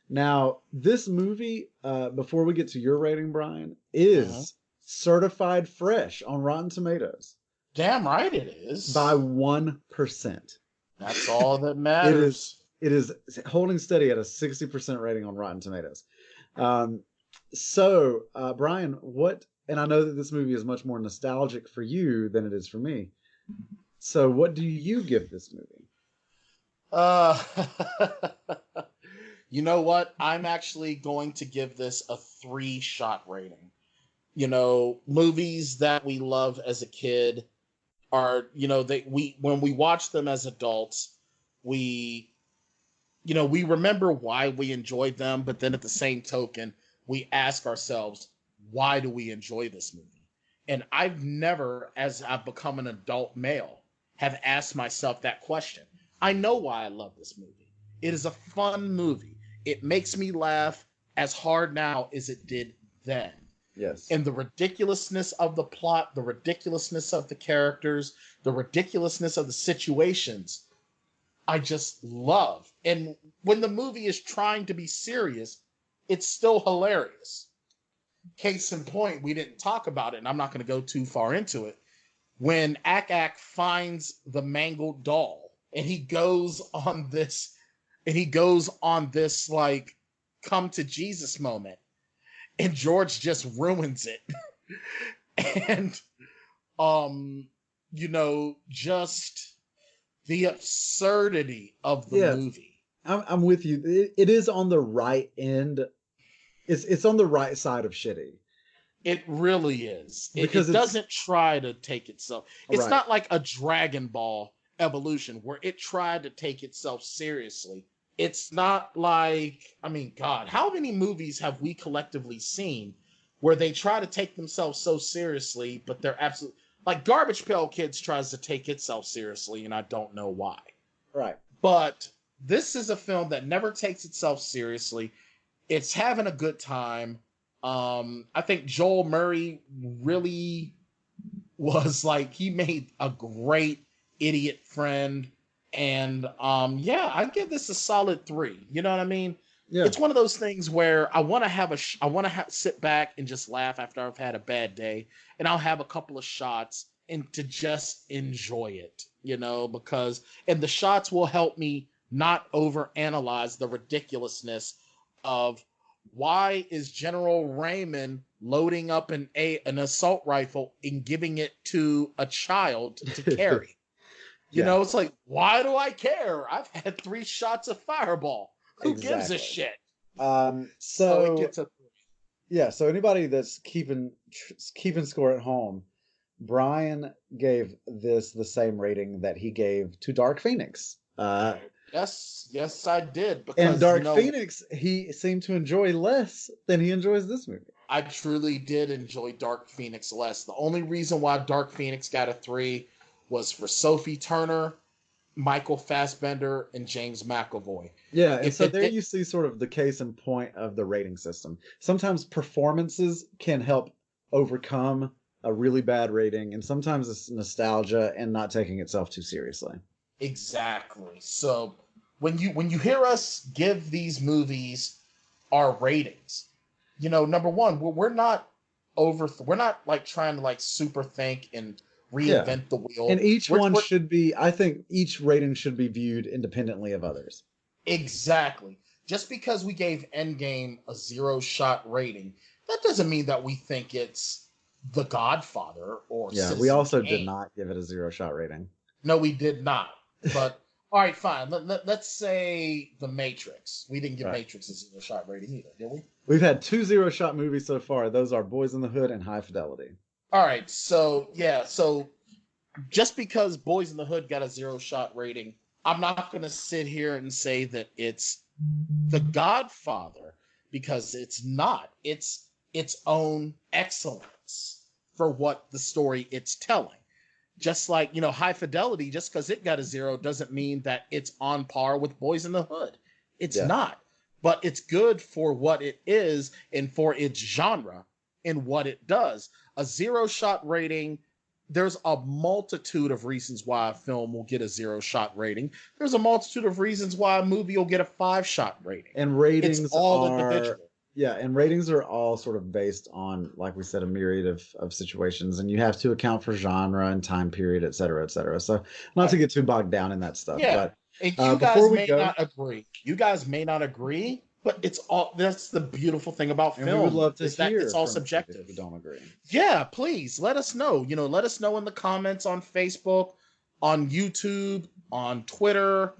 Now, this movie, before we get to your rating, Brian, is certified fresh on Rotten Tomatoes. Damn right it is. By 1%. That's all that matters. It is holding steady at a 60% rating on Rotten Tomatoes. So, Brian, and I know that this movie is much more nostalgic for you than it is for me. So what do you give this movie? You know what? I'm actually going to give this a 3-shot rating. You know, movies that we love as a kid are, you know, when we watch them as adults, we remember why we enjoyed them, but then at the same token, we ask ourselves, why do we enjoy this movie? And I've never, as I've become an adult male, have asked myself that question. I know why I love this movie. It is a fun movie. It makes me laugh as hard now as it did then. Yes. And the ridiculousness of the plot, the ridiculousness of the characters, the ridiculousness of the situations, I just love. And when the movie is trying to be serious, it's still hilarious. Case in point, we didn't talk about it, and I'm not going to go too far into it. When Ak finds the mangled doll, and he goes on this like come to Jesus moment, and George just ruins it. And just the absurdity of the movie. I'm with you. It is on the right end. It's on the right side of shitty. It really is. It doesn't try to take itself. It's not like a Dragon Ball Evolution where it tried to take itself seriously. It's not like, I mean, God, how many movies have we collectively seen where they try to take themselves so seriously, but they're absolutely, like Garbage Pail Kids tries to take itself seriously, and I don't know why. Right. But this is a film that never takes itself seriously. It's having a good time. I think Joel Murray really was like, he made a great idiot friend. And I give this a solid 3. You know what I mean? Yeah. It's one of those things where I want to sit back and just laugh after I've had a bad day, and I'll have a couple of shots and to just enjoy it, you know, and the shots will help me not overanalyze the ridiculousness of why is General Raymond loading up an assault rifle and giving it to a child to carry? You know, it's like, why do I care? I've had 3 shots of Fireball. Who gives a shit? So it gets a 3. Yeah, so anybody that's keeping score at home, Brian gave this the same rating that he gave to Dark Phoenix. Yes, I did. Because, and Dark Phoenix, he seemed to enjoy less than he enjoys this movie. I truly did enjoy Dark Phoenix less. The only reason why Dark Phoenix got a 3 was for Sophie Turner, Michael Fassbender, and James McAvoy. Yeah, and so there you see sort of the case in point of the rating system. Sometimes performances can help overcome a really bad rating, and sometimes it's nostalgia and not taking itself too seriously. Exactly. So when you hear us give these movies our ratings, number one, we're not like trying to like super think and reinvent the wheel. And each one should be, I think each rating should be viewed independently of others. Exactly. Just because we gave Endgame a 0-shot rating, that doesn't mean that we think it's The Godfather or Citizen we also Kane. did not give it a 0-shot rating. No, we did not. But all right, fine. Let's say The Matrix. We didn't give Matrix a 0-shot rating either, did we? We've had 2 0-shot movies so far. Those are Boys in the Hood and High Fidelity. All right, so just because Boys in the Hood got a 0-shot rating, I'm not going to sit here and say that it's The Godfather, because it's not. It's its own excellence for what the story it's telling. Just like, High Fidelity, just because it got a 0 doesn't mean that it's on par with Boys in the Hood. It's not. But it's good for what it is and for its genre and what it does. A 0-shot rating, there's a multitude of reasons why a film will get a 0-shot rating. There's a multitude of reasons why a movie will get a 5-shot rating. And ratings it's all individual. Yeah, and ratings are all sort of based on, like we said, a myriad of situations, and you have to account for genre and time period, et cetera, et cetera. So not to get too bogged down in that stuff. Yeah, but and you guys may not agree. You guys may not agree, but that's the beautiful thing about film. We would love to hear that it's all subjective. If you don't agree. Yeah, please let us know. Let us know in the comments on Facebook, on YouTube, on Twitter,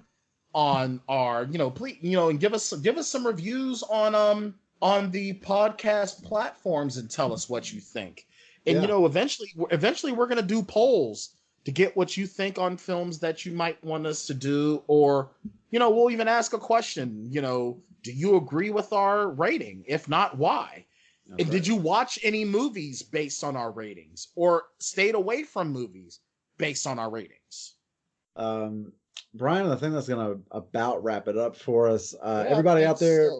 on our, please, and give us some reviews on the podcast platforms and tell us what you think. And eventually we're going to do polls to get what you think on films that you might want us to do, or we'll even ask a question. Do you agree with our rating? If not, why? Okay. And did you watch any movies based on our ratings, or stayed away from movies based on our ratings? Brian, I think that's going to about wrap it up for us. Everybody out there,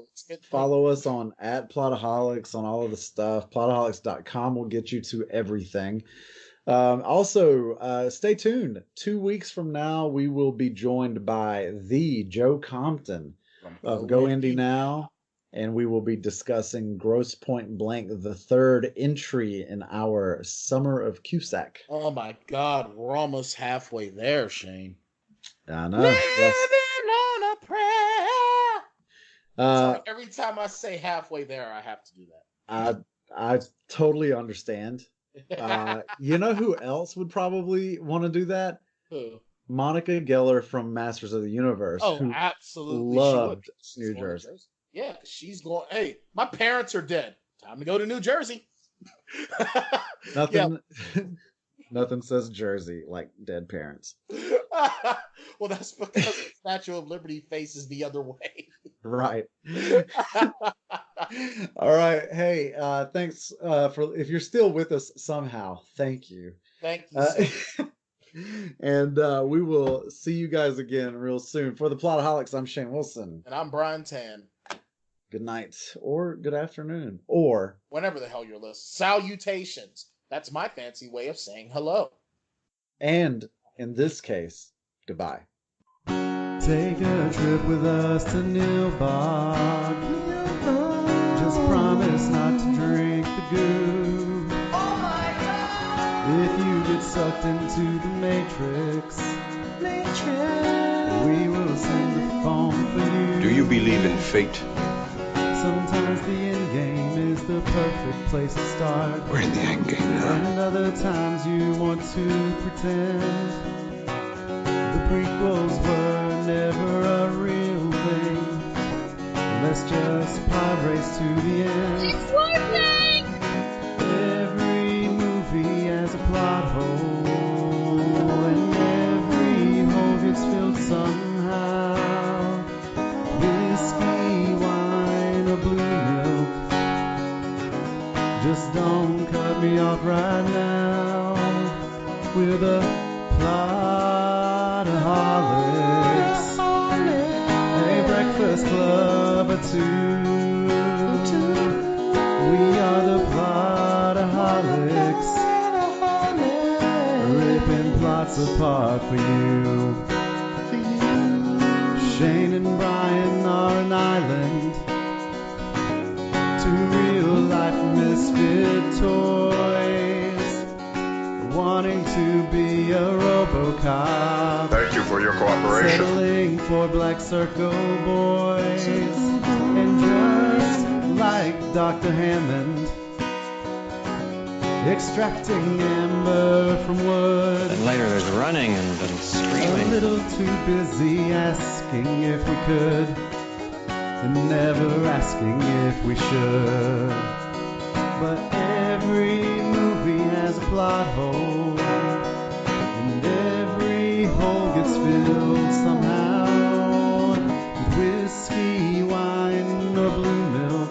follow us on @Plotaholics on all of the stuff. Plotaholics.com will get you to everything. Also, stay tuned. 2 weeks from now, we will be joined by the Joe Compton of Go Indie Now, and we will be discussing Gross Point Blank, the third entry in our Summer of Cusack. Oh my God, we're almost halfway there, Shane. I know. Living on a prayer. Sorry, every time I say halfway there, I have to do that. I totally understand. You know who else would probably want to do that? Who? Monica Geller from Masters of the Universe. Oh, who absolutely. Loved New Jersey. Yeah, she's going, hey, my parents are dead. Time to go to New Jersey. Nothing says Jersey like dead parents. Well, that's because the Statue of Liberty faces the other way. Right. All right. Hey, thanks for, if you're still with us somehow, thank you. Thank you. And we will see you guys again real soon. For the Plotaholics, I'm Shane Wilson. And I'm Brian Tan. Good night, or good afternoon, or whenever the hell you're listening. Salutations. That's my fancy way of saying hello. And in this case, goodbye. Take a trip with us to Nilbog. Just promise not to drink the goo. Oh my God! If you get sucked into the Matrix, we will sing the phone for you. Do you believe in fate? Sometimes the end game is the perfect place to start. We're in the end game now. And other times you want to pretend the prequels were never a real thing. let's just pod race to the end. It's working! Every movie has a plot hole, and every hole gets filled somehow. Whiskey, wine, or blue milk. Just don't cut me off right now. We're the Plotaholics, a breakfast club or two. We are the Plotaholics, ripping plots apart for you. Shane and Brian are an island, two real-life misfit toys, wanting to be a RoboCop. Thank you for your cooperation. Settling for Black Circle boys, and just like Dr. Hammond, extracting amber from wood. And later there's running and A screaming. little too busy asking if we could, and never asking if we should. But every movie has a plot hole, and every hole gets filled somehow with whiskey, wine, or blue milk.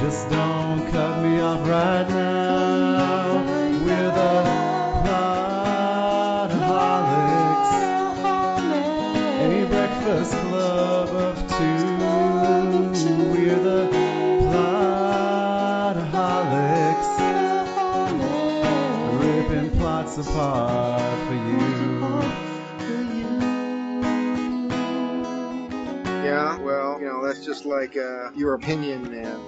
Just don't cut me off right now. We're the Plotaholics, a breakfast club of two. We're the Plotaholics, ripping plots apart for you. Yeah, well, you know, that's just like your opinion, man.